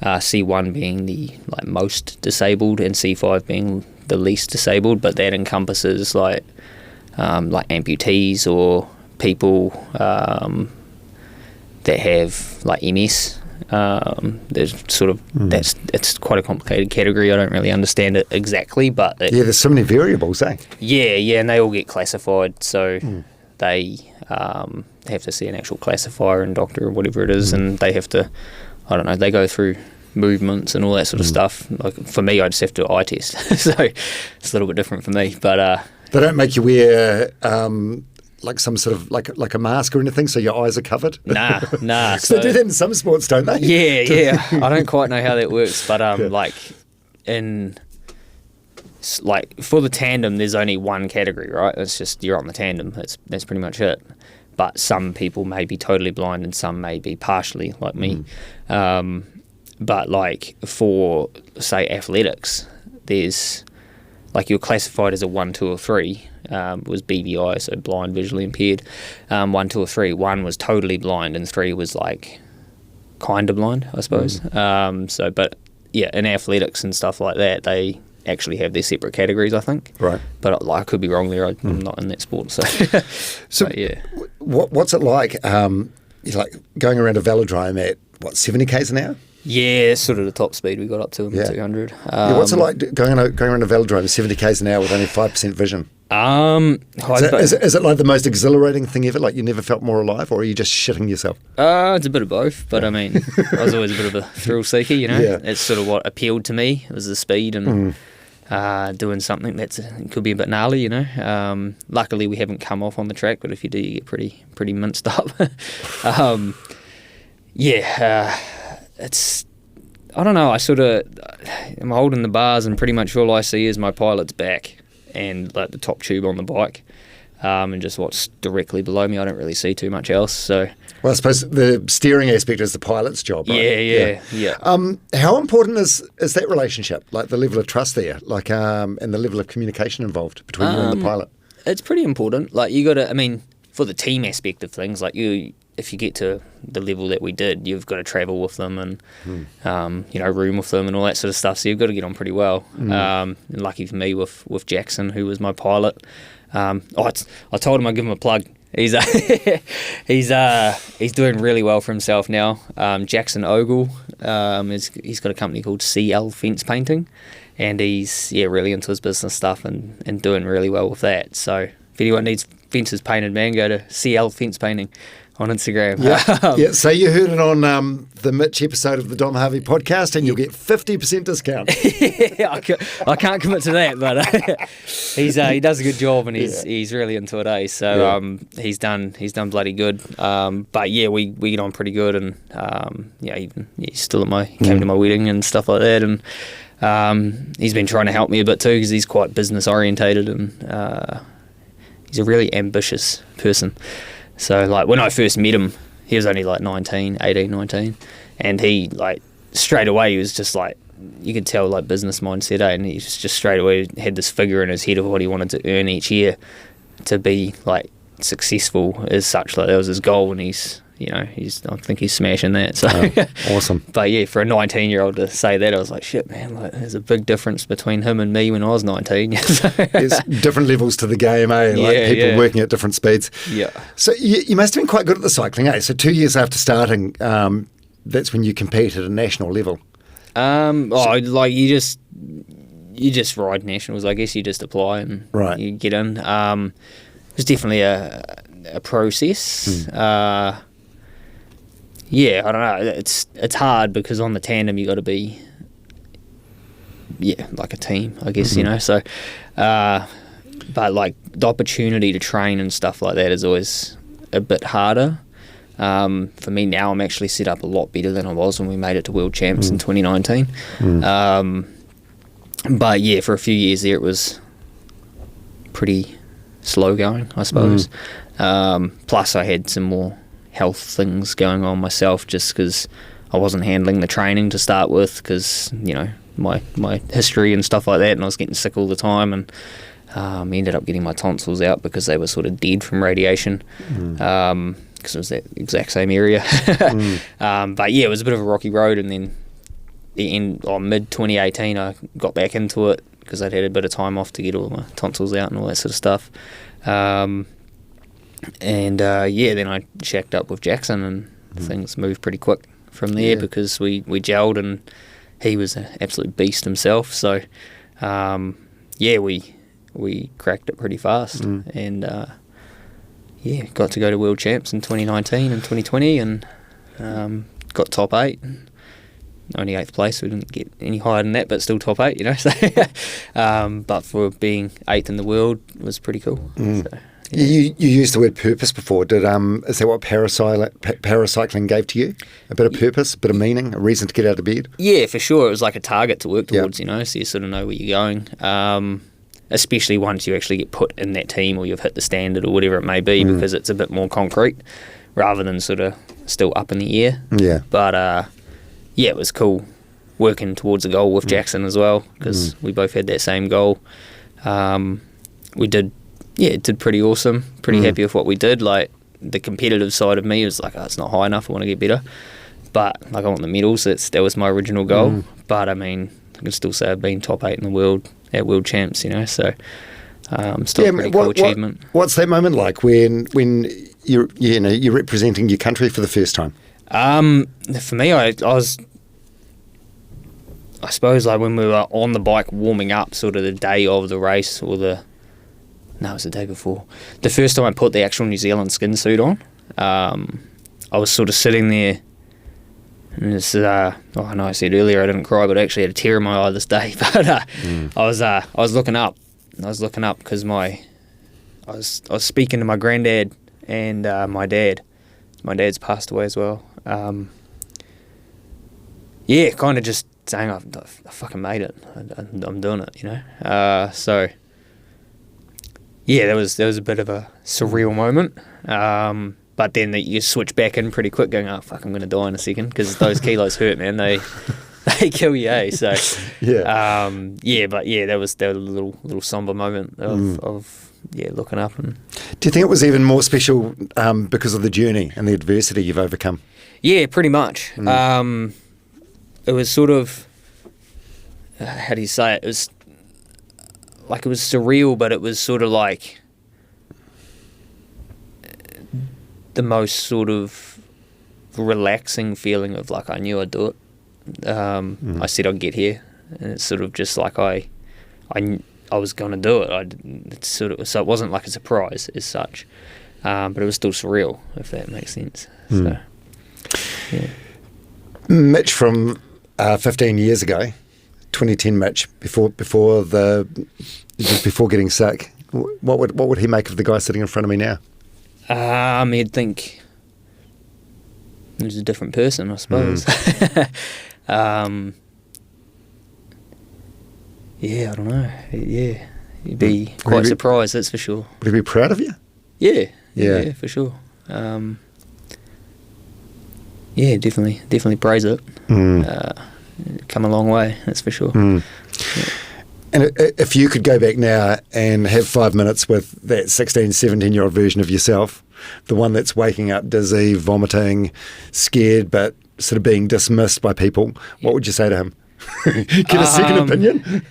C1 being the most disabled, and C5 being the least disabled. But that encompasses like amputees or people that have like MS. There's sort of it's quite a complicated category. I don't really understand it exactly, but
there's so many variables, eh?
Yeah, and they all get classified. So they have to see an actual classifier and doctor or whatever it is, and they have to, I don't know, they go through movements and all that sort of stuff. Like for me, I just have to do an eye test, so it's a little bit different for me. But
they don't make you wear like some sort of like a mask or anything, so your eyes are covered.
Nah.
So they do that in some sports, don't they?
Yeah. I don't quite know how that works, but for the tandem, there's only one category, right? It's just you're on the tandem. That's pretty much it. But some people may be totally blind and some may be partially, like me. But like for, say, athletics, there's like you're classified as a 1, 2, or 3. Was BVI, so blind, visually impaired. 1, 2, or 3. 1 was totally blind and 3 was like kind of blind, I suppose. But in athletics and stuff like that, they actually have their separate categories, I think.
Right.
But I could be wrong there. I'm not in that sport, so.
What's it like? Like going around a velodrome at 70 k's an hour?
Yeah, that's sort of the top speed we got up to in 200.
What's it like going around a velodrome at 70 k's an hour with only 5% vision? Is it like the most exhilarating thing ever? Like you never felt more alive, or are you just shitting yourself?
It's a bit of both, but I mean, I was always a bit of a thrill seeker, you know. Yeah. It's sort of what appealed to me was the speed and doing something that could be a bit gnarly, you know. Luckily, we haven't come off on the track, but if you do, you get pretty minced up. It's, I don't know, I'm holding the bars and pretty much all I see is my pilot's back and like the top tube on the bike, and just what's directly below me. I don't really see too much else. So,
well, I suppose the steering aspect is the pilot's job, right?
Yeah.
How important is that relationship, like the level of trust there, like and the level of communication involved between you and the pilot?
It's pretty important. Like you got to, I mean, for the team aspect of things, like if you get to the level that we did, you've got to travel with them and room with them and all that sort of stuff. So you've got to get on pretty well. And lucky for me with Jackson, who was my pilot. I told him I'd give him a plug. He's doing really well for himself now. Jackson Ogle, he's got a company called CL Fence Painting, and he's really into his business stuff and doing really well with that. So if anyone needs fences painted, man, go to CL Fence Painting on Instagram.
Yeah. So you heard it on the Mitch episode of the Dom Harvey podcast, and you'll get 50% discount.
I can't commit to that, but he does a good job, and he's really into it, eh? So he's done bloody good. But we get on pretty good, and he's still came to my wedding and stuff like that, and he's been trying to help me a bit too because he's quite business orientated, and he's a really ambitious person. So, like, when I first met him, he was only like 18, 19, and he like straight away he was just like, you could tell like business mindset, and he just straight away had this figure in his head of what he wanted to earn each year to be like successful as such. Like that was his goal, and I think he's smashing that. So
awesome.
But yeah, for a 19-year-old to say that, I was like, shit, man, like there's a big difference between him and me when I was 19.
There's different levels to the game, eh? Like people working at different speeds.
Yeah.
So you must have been quite good at the cycling, eh? So 2 years after starting, that's when you compete at a national level.
Like you just ride nationals. I guess you just apply and you get in. It was definitely a process. Yeah, I don't know. It's hard because on the tandem you got to be, like a team, I guess, So, but like the opportunity to train and stuff like that is always a bit harder. For me now, I'm actually set up a lot better than I was when we made it to World Champs in 2019. But yeah, for a few years there, it was pretty slow going, I suppose. Plus, I had some more health things going on myself, just because I wasn't handling the training to start with, because my history and stuff like that, and I was getting sick all the time, and ended up getting my tonsils out because they were sort of dead from radiation. Because it was that exact same area. But yeah, it was a bit of a rocky road, and then mid 2018 I got back into it because I'd had a bit of time off to get all my tonsils out and all that sort of stuff. Then I shacked up with Jackson, and things moved pretty quick from there because we gelled, and he was an absolute beast himself. So we cracked it pretty fast, and got to go to World Champs in 2019 and 2020, and got top 8. Only 8th place, we didn't get any higher than that, but still top 8, So, but for being 8th in the world, it was pretty cool. So,
You used the word purpose before. Is that what para-cycling gave to you? A bit of purpose, a bit of meaning, a reason to get out of bed?
Yeah, for sure. It was like a target to work towards, so you sort of know where you're going. Especially once you actually get put in that team, or you've hit the standard, or whatever it may be, because it's a bit more concrete rather than sort of still up in the air. Yeah. But it was cool working towards a goal with Jackson as well, because we both had that same goal. We did pretty awesome. Pretty happy with what we did. Like the competitive side of me was like, it's not high enough. I want to get better. But like I want the medals. That was my original goal. But I mean, I can still say I've been top 8 in the world at World Champs, So still a pretty cool achievement.
What's that moment like when you're representing your country for the first time?
For me, I suppose like when we were on the bike warming up, sort of the day of the race, or it was the day before. The first time I put the actual New Zealand skin suit on, I was sort of sitting there, and it's, I know I said earlier I didn't cry, but I actually had a tear in my eye this day. But I was looking up. I was looking up because I was speaking to my granddad and my dad. My dad's passed away as well. Kind of just saying I fucking made it. I'm doing it, So there was a bit of a surreal moment. But then you switch back in pretty quick, going, "Oh fuck, I'm going to die in a second," because those kilos hurt, man. They kill you, eh? So that was a little somber moment of looking up. And
do you think it was even more special because of the journey and the adversity you've overcome?
Yeah, pretty much. It was sort of, how do you say it? It was surreal, but it was sort of like the most sort of relaxing feeling of like I knew I'd do it. I said I'd get here, and it's sort of just like I was going to do it. So it wasn't like a surprise as such, but it was still surreal, if that makes sense. So, yeah.
Mitch from 15 years ago, 2010 Mitch, before getting sick, what would he make of the guy sitting in front of me now?
He'd think he was a different person, I suppose. I don't know. Yeah, he'd be quite surprised, that's for sure.
Would he be proud of you?
Yeah, for sure. yeah, definitely praise it. Come a long way, that's for sure. Yeah.
And if you could go back now and have 5 minutes with that 16, 17-year-old version of yourself, the one that's waking up dizzy, vomiting, scared, but sort of being dismissed by people, what would you say to him? Get a second opinion?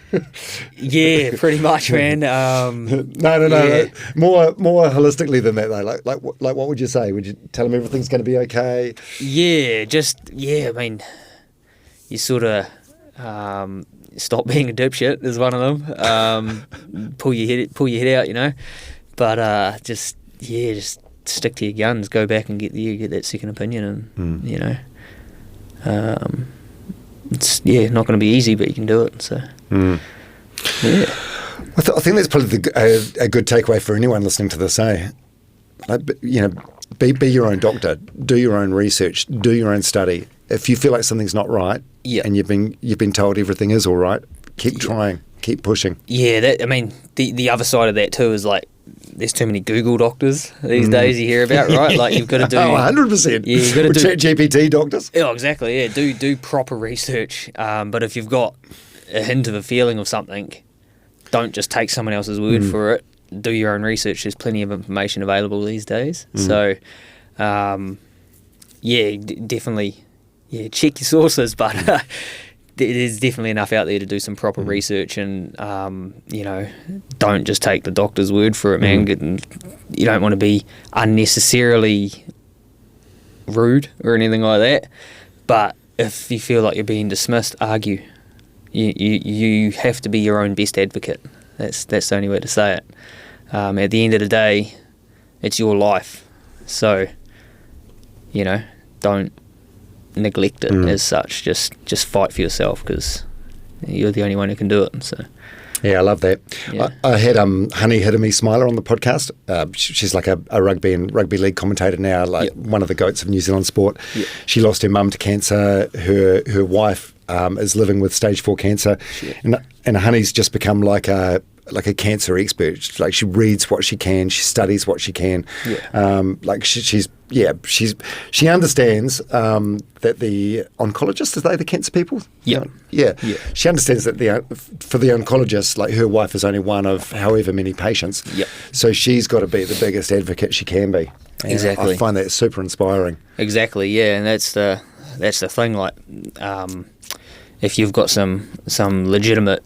Yeah, pretty much, man.
No.
Yeah.
More holistically than that, though. Like, what would you say? Would you tell him everything's going to be okay?
Yeah, I mean, you sort of stop being a dipshit is one of them. Pull your head out, you know. But just stick to your guns. Go back and get that second opinion, and you know. It's not going to be easy, but you can do it. So, yeah.
I think that's probably a good takeaway for anyone listening to this. Like, you know, be your own doctor, do your own research, do your own study. If you feel like something's not right, and you've been told everything is all right, keep trying, keep pushing.
Yeah, I mean, the other side of that too is like, there's too many Google doctors these days you hear about, right? Like, you've got to do
100%.
Yeah, you've got to do
ChatGPT doctors.
Oh, exactly. Yeah, do proper research. But if you've got a hint of a feeling of something, don't just take someone else's word for it. Do your own research. There's plenty of information available these days. So, definitely, check your sources, but. There's definitely enough out there to do some proper research, and you know, don't just take the doctor's word for it, man. You don't want to be unnecessarily rude or anything like that. But if you feel like you're being dismissed, argue. You have to be your own best advocate. That's the only way to say it. At the end of the day, it's your life, so you know, don't neglect it as such. Just fight for yourself, because you're the only one who can do it. So
yeah, I love that.
Yeah.
I had Honey Hidemi Smiler on the podcast. She's like a rugby league commentator now, like one of the goats of New Zealand sport. She lost her mum to cancer. Her wife is living with stage 4 cancer, and Honey's just become like a cancer expert. Like, she reads what she can, she studies what she can. Like, she understands that the oncologist, are they the cancer people? Yeah. She understands that for the oncologist, like, her wife is only one of however many patients. So she's got to be the biggest advocate she can be. And
exactly.
I find that super inspiring.
Exactly. Yeah, and that's the thing. Like, if you've got some legitimate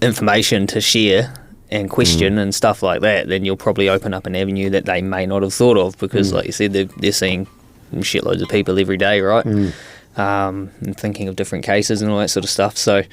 information to share and question and stuff like that, then you'll probably open up an avenue that they may not have thought of, because like you said, they're seeing shitloads of people every day, right? And thinking of different cases and all that sort of stuff. So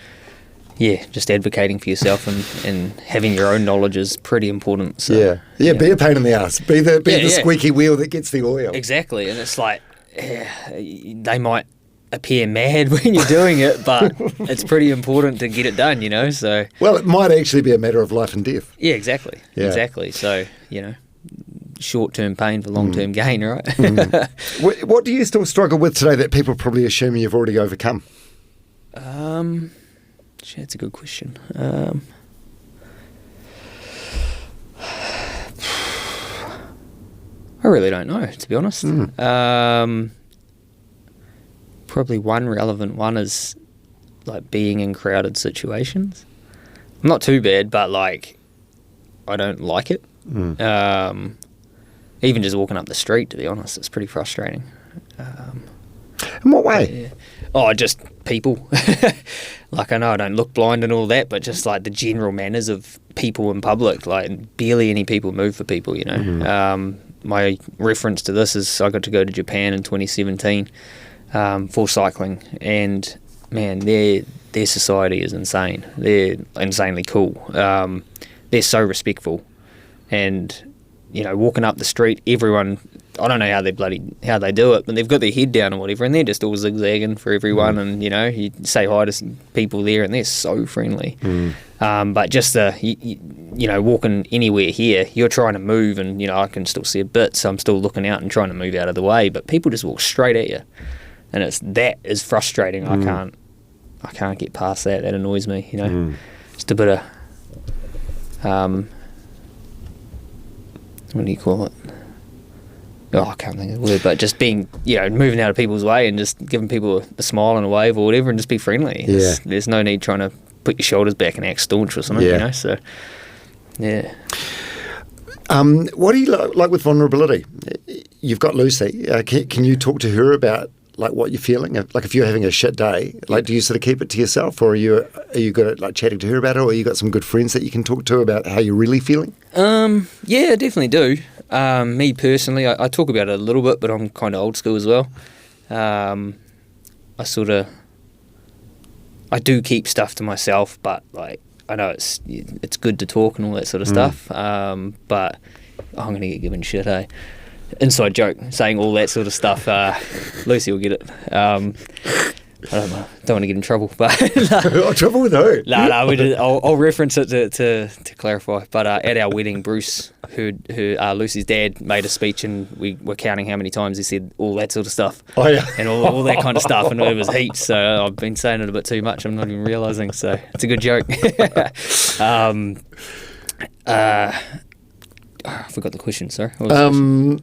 yeah, just advocating for yourself and having your own knowledge is pretty important. So,
be a pain in the ass. Be the squeaky wheel that gets the oil.
Exactly. And it's like, they might appear mad when you're doing it, but it's pretty important to get it done, you know. So, well,
it might actually be a matter of life and death.
Yeah, exactly. So, you know, short-term pain for long-term gain, right?
What do you still struggle with today that people probably assume you've already overcome?
That's a good question. I really don't know, to be honest. Probably one relevant one is like being in crowded situations. Not too bad, but like, I don't like it. Even just walking up the street, to be honest, it's pretty frustrating.
In what way?
Just people. Like, I know I don't look blind and all that, but just like the general manners of people in public. Like, barely any people move for people, you know. My reference to this is I got to go to Japan in 2017 for cycling, and man, their society is insane. They're insanely cool. They're so respectful, and you know, walking up the street, everyone, I don't know how they do it, but they've got their head down or whatever, and they're just all zigzagging for everyone, and you know, you say hi to some people there, and they're so friendly. But just you know, walking anywhere here, you're trying to move, and you know, I can still see a bit, so I'm still looking out and trying to move out of the way, but people just walk straight at you, and that is frustrating. I can't get past that. That annoys me, you know. Just a bit of what do you call it? I can't think of the word, but just being, moving out of people's way and just giving people a smile and a wave or whatever, and just be friendly.
Yeah.
There's no need trying to put your shoulders back and act staunch or something, so, yeah.
What do you like with vulnerability? You've got Lucy. Can you talk to her about like what you're feeling? Like if you're having a shit day, like do you sort of keep it to yourself, or are you good at like chatting to her about it, or you got some good friends that you can talk to about how you're really feeling?
Yeah, I definitely do. Me personally, I talk about it a little bit, but I'm kind of old school as well. I do keep stuff to myself, but like I know it's good to talk and all that sort of stuff. But I'm going to get given shit, hey? Inside joke, saying all that sort of stuff. Lucy will get it. I don't know. Don't want to get in trouble, but
Trouble with who?
No. I'll reference it to clarify. But at our wedding, Bruce, who Lucy's dad, made a speech, and we were counting how many times he said all that sort of stuff.
Oh yeah,
and all that kind of stuff, and it was heaps. So I've been saying it a bit too much. I'm not even realising. So it's a good joke. I forgot the question. Sorry. What was the question?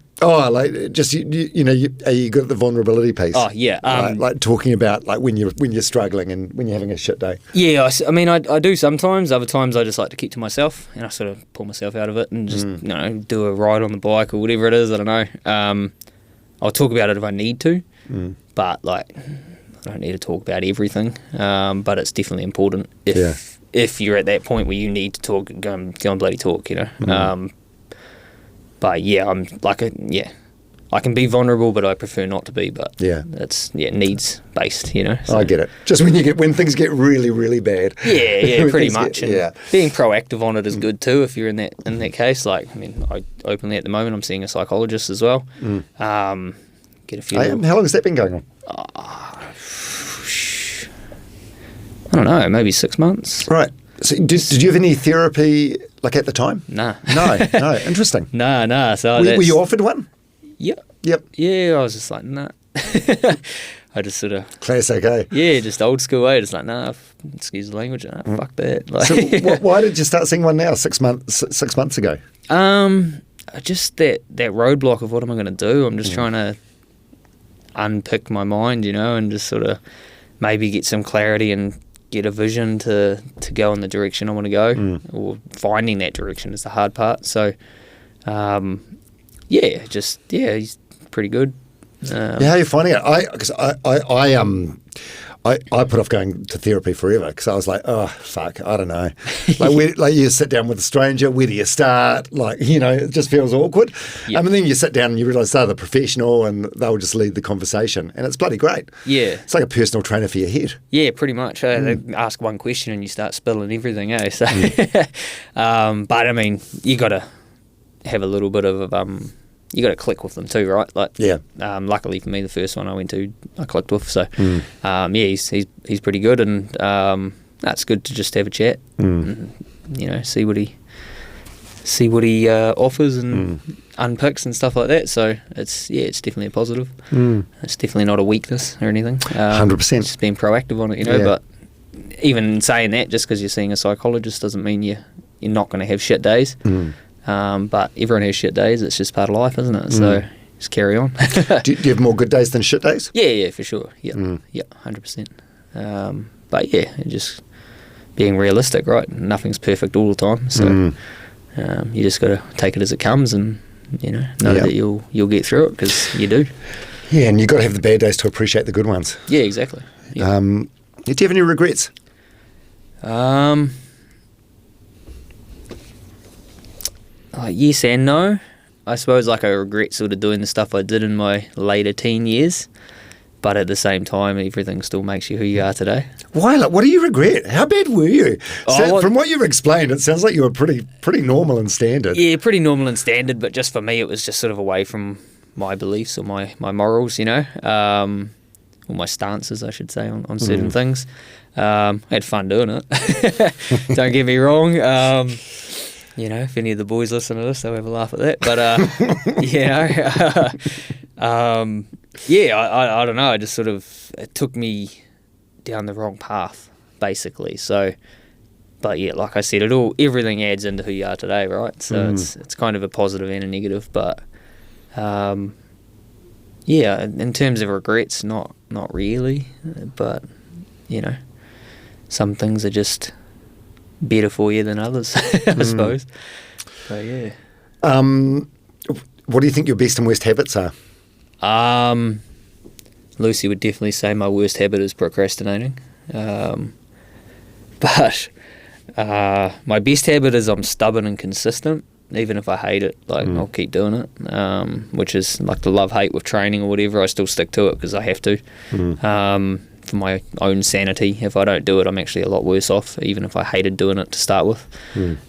Like just are you good at the vulnerability piece?
Oh yeah,
like talking about like when you're struggling and when you're having a shit day.
Yeah, I mean I do sometimes. Other times I just like to keep to myself, and I sort of pull myself out of it and just do a ride on the bike or whatever it is. I don't know. I'll talk about it if I need to, but like I don't need to talk about everything. But it's definitely important if you're at that point where you need to talk, go and bloody talk. But yeah, I can be vulnerable, but I prefer not to be. But it's needs based, So.
I get it. Just when things get really, really bad.
Yeah, pretty much. Being proactive on it is good too. If you're in that case, like I mean, I openly at the moment I'm seeing a psychologist as well. Get a few.
How long has that been going on?
I don't know, maybe 6 months.
Right. So did you have any therapy like at the time?
Nah.
No. Interesting.
Nah. So
were you offered one?
Yep. Yeah, I was just like, nah. I just sort of
classic, eh?
Yeah, just old school, eh? Just like, nah, excuse the language, fuck that. Like,
so why did you start seeing one now? 6 months ago.
Just that roadblock of what am I going to do? I'm just trying to unpick my mind, and just sort of maybe get some clarity and get a vision to go in the direction I want to go, or finding that direction is the hard part. So, he's pretty good.
How are you finding it? I put off going to therapy forever because I was like, oh fuck, I don't know. Like you sit down with a stranger, where do you start? Like it just feels awkward. Yep. And then you sit down and you realise they're the professional and they'll just lead the conversation, and it's bloody great. Yeah, it's like a personal trainer for your head. Yeah, pretty much. They ask one question and you start spilling everything. So, but I mean, you got to have a little bit of you got to click with them too, right? Like, luckily for me, the first one I went to, I clicked with. So, he's pretty good, and that's good to just have a chat, and, see what he offers and unpicks and stuff like that. So it's definitely a positive. It's definitely not a weakness or anything. 100%. Just being proactive on it, But even saying that, just because you're seeing a psychologist doesn't mean you're not going to have shit days. But everyone has shit days. It's just part of life, isn't it? So just carry on. do you have more good days than shit days? Yeah, for sure. Yeah, 100%. But just being realistic, right? Nothing's perfect all the time. So you just got to take it as it comes, and know that you'll get through it, because you do. Yeah, and you got to have the bad days to appreciate the good ones. Yeah, exactly. Yeah. Do you have any regrets? Yes and no. I suppose I regret sort of doing the stuff I did in my later teen years, but at the same time, everything still makes you who you are today. Why? What do you regret? How bad were you? From what you've explained, it sounds like you were pretty normal and standard. Yeah, pretty normal and standard, but just for me, it was just sort of away from my beliefs or my morals, or my stances, I should say, on certain things. I had fun doing it. Don't get me wrong. If any of the boys listen to this, they'll have a laugh at that. But, I don't know. I just it took me down the wrong path, basically. So, but like I said, everything adds into who you are today, right? So it's kind of a positive and a negative. But,
Yeah, in terms of regrets, not really, but some things are just better for you than others, I suppose. But yeah.
What do you think your best and worst habits are?
Lucy would definitely say my worst habit is procrastinating. But my best habit is I'm stubborn and consistent. Even if I hate it, I'll keep doing it, which is like the love-hate with training or whatever. I still stick to it because I have to, for my own sanity. If I don't do it, I'm actually a lot worse off, even if I hated doing it to start with.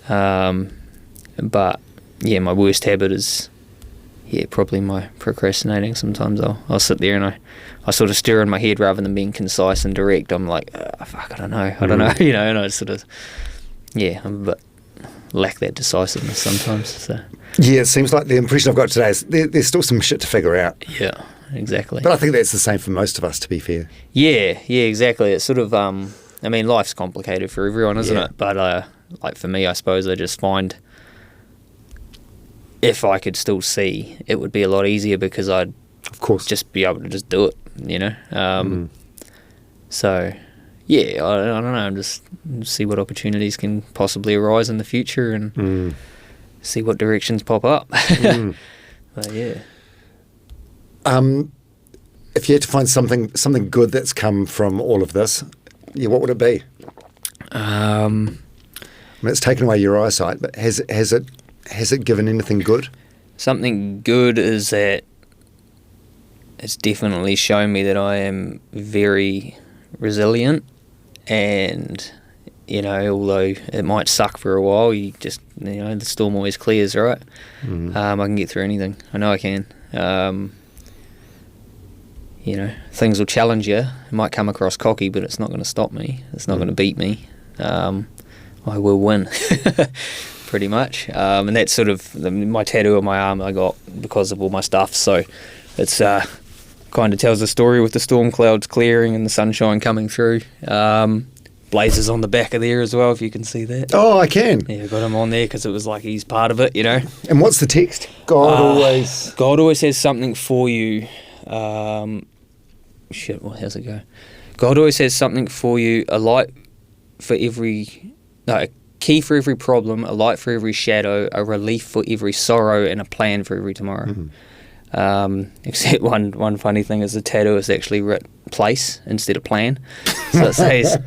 But yeah, my worst habit is probably my procrastinating. Sometimes I'll sit there and I sort of stir in my head rather than being concise and direct. I'm like, fuck, I don't know, and I sort of, I'm a bit lack that decisiveness sometimes. So
yeah, it seems like the impression I've got today is there's still some shit to figure out.
Yeah, exactly.
But I think that's the same for most of us, to be fair.
Yeah, exactly. It's sort of, life's complicated for everyone, isn't it? But for me, I suppose I just find if I could still see, it would be a lot easier because I'd,
of course,
just be able to just do it, So, yeah, I don't know, just see what opportunities can possibly arise in the future and see what directions pop up. But yeah.
If you had to find something good that's come from all of this, what would it be? It's taken away your eyesight, but has it given anything good?
Something good is that it's definitely shown me that I am very resilient, and although it might suck for a while, you just the storm always clears, right? I can get through anything. I know I can. Things will challenge you. It might come across cocky, but it's not going to stop me. It's not going to beat me. I will win, pretty much. And that's sort of my tattoo on my arm I got because of all my stuff. So it's kind of tells the story with the storm clouds clearing and the sunshine coming through. Blazers on the back of there as well, if you can see that.
Oh, I can.
Yeah, I got him on there because it was like he's part of it,
And what's the text? God always
has something for you. How's it go? God always has something for you, a key for every problem, a light for every shadow, a relief for every sorrow, and a plan for every tomorrow. Except one funny thing is the tattoo is actually written place instead of plan. So it says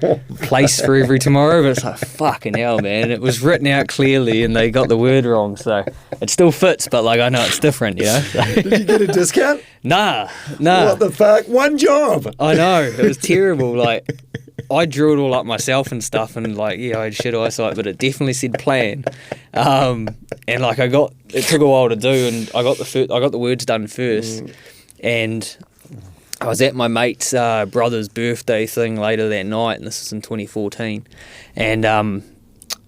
place for every tomorrow, but it's like, fucking hell, man. It was written out clearly and they got the word wrong, so it still fits, but I know it's different,
Did you get a discount?
Nah.
What the fuck? One job.
I know, it was terrible. I drew it all up myself and stuff, and I had shit eyesight, but it definitely said plan. And it took a while to do, and I got the words done first, and I was at my mate's brother's birthday thing later that night, and this was in 2014, and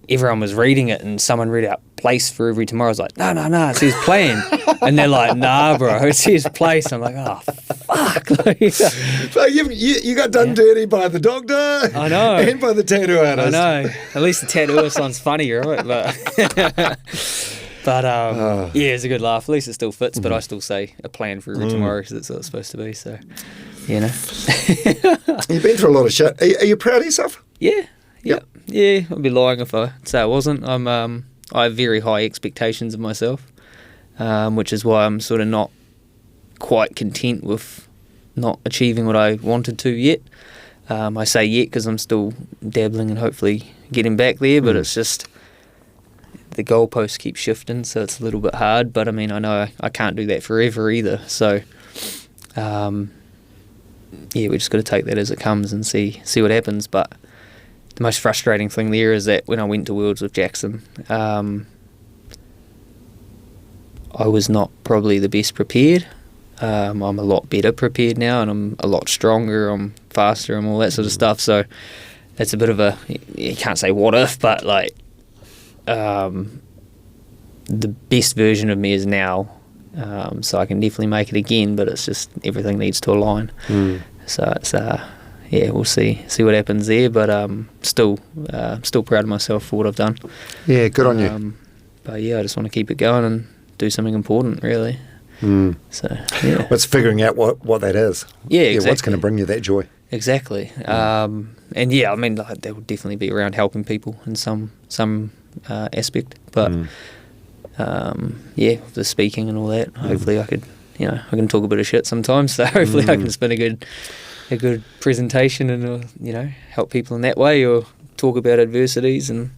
everyone was reading it, and someone read out place for every tomorrow. I was like, no, it says plan. And they're like, nah, bro, it says place. I'm like, oh, fuck.
So you got done dirty by the doctor.
I know.
And by the tattoo artist.
I know. At least the tattooer sounds funny, right? But it's a good laugh. At least it still fits, but I still say a plan for every tomorrow because that's what it's supposed to be. So,
You've been through a lot of shit. Are you proud of yourself?
Yeah. Yep. Yeah, I'd be lying if I say I wasn't. I have very high expectations of myself, which is why I'm sort of not quite content with not achieving what I wanted to yet. I say yet because I'm still dabbling and hopefully getting back there, but it's just the goalposts keep shifting, so it's a little bit hard. But I know I can't do that forever either. So, we just got to take that as it comes and see what happens. But the most frustrating thing there is that when I went to Worlds with Jackson, I was not probably the best prepared. I'm a lot better prepared now, and I'm a lot stronger, I'm faster, and all that sort of stuff. So that's a bit of a, you can't say what if, but the best version of me is now. So I can definitely make it again, but it's just everything needs to align. So it's we'll see what happens there, but still proud of myself for what I've done.
Yeah, good on you.
But I just want to keep it going and do something important, really. So yeah,
Well, it's figuring out what that is.
Yeah, exactly.
What's going to bring you that joy.
Exactly. And yeah, I mean, like, that would definitely be around helping people in some aspect. But yeah, the speaking and all that. Hopefully, I could, I can talk a bit of shit sometimes. So hopefully, I can spin a good presentation and help people in that way, or talk about adversities and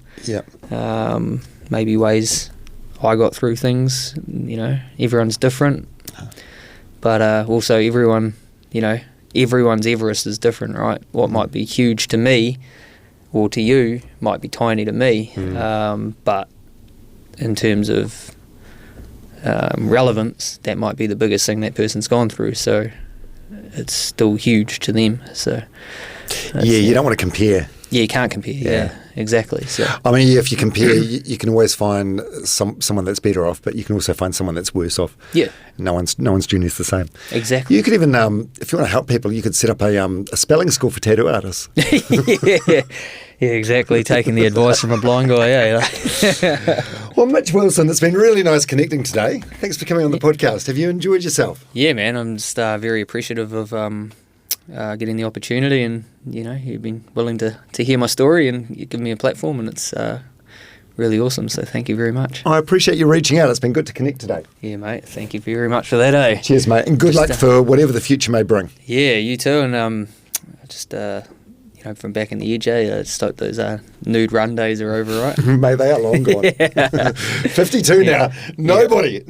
maybe ways I got through things. Everyone's different, but also everyone's Everest is different, right? What might be huge to me or to you might be tiny to me, but in terms of relevance, that might be the biggest thing that person's gone through, so it's still huge to them. So
you don't want to compare.
Yeah, you can't compare. Yeah, exactly. So
I mean, if you compare, you can always find someone that's better off, but you can also find someone that's worse off.
Yeah,
no one's journey's the same.
Exactly.
You could even, if you want to help people, you could set up a spelling school for tattoo artists.
Yeah, exactly. Taking the advice from a blind guy. Yeah.
Well, Mitch Wilson, it's been really nice connecting today. Thanks for coming on the podcast. Have you enjoyed yourself?
Yeah, man. I'm just very appreciative of getting the opportunity, and you've been willing to hear my story, and you give me a platform, and it's really awesome. So thank you very much.
I appreciate you reaching out. It's been good to connect today.
Yeah, mate. Thank you very much for that. Eh?
Cheers, mate, and good luck for whatever the future may bring.
Yeah, you too. And from back in the edge, I just hope those nude run days are over, right?
Mate, they are long gone. 52 now. Nobody.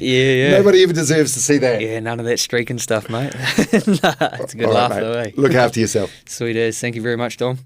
Yeah.
Nobody even deserves to see that.
Yeah, none of that streaking stuff, mate. It's a good laugh, though, eh?
Look after yourself.
Sweet as. Thank you very much, Dom.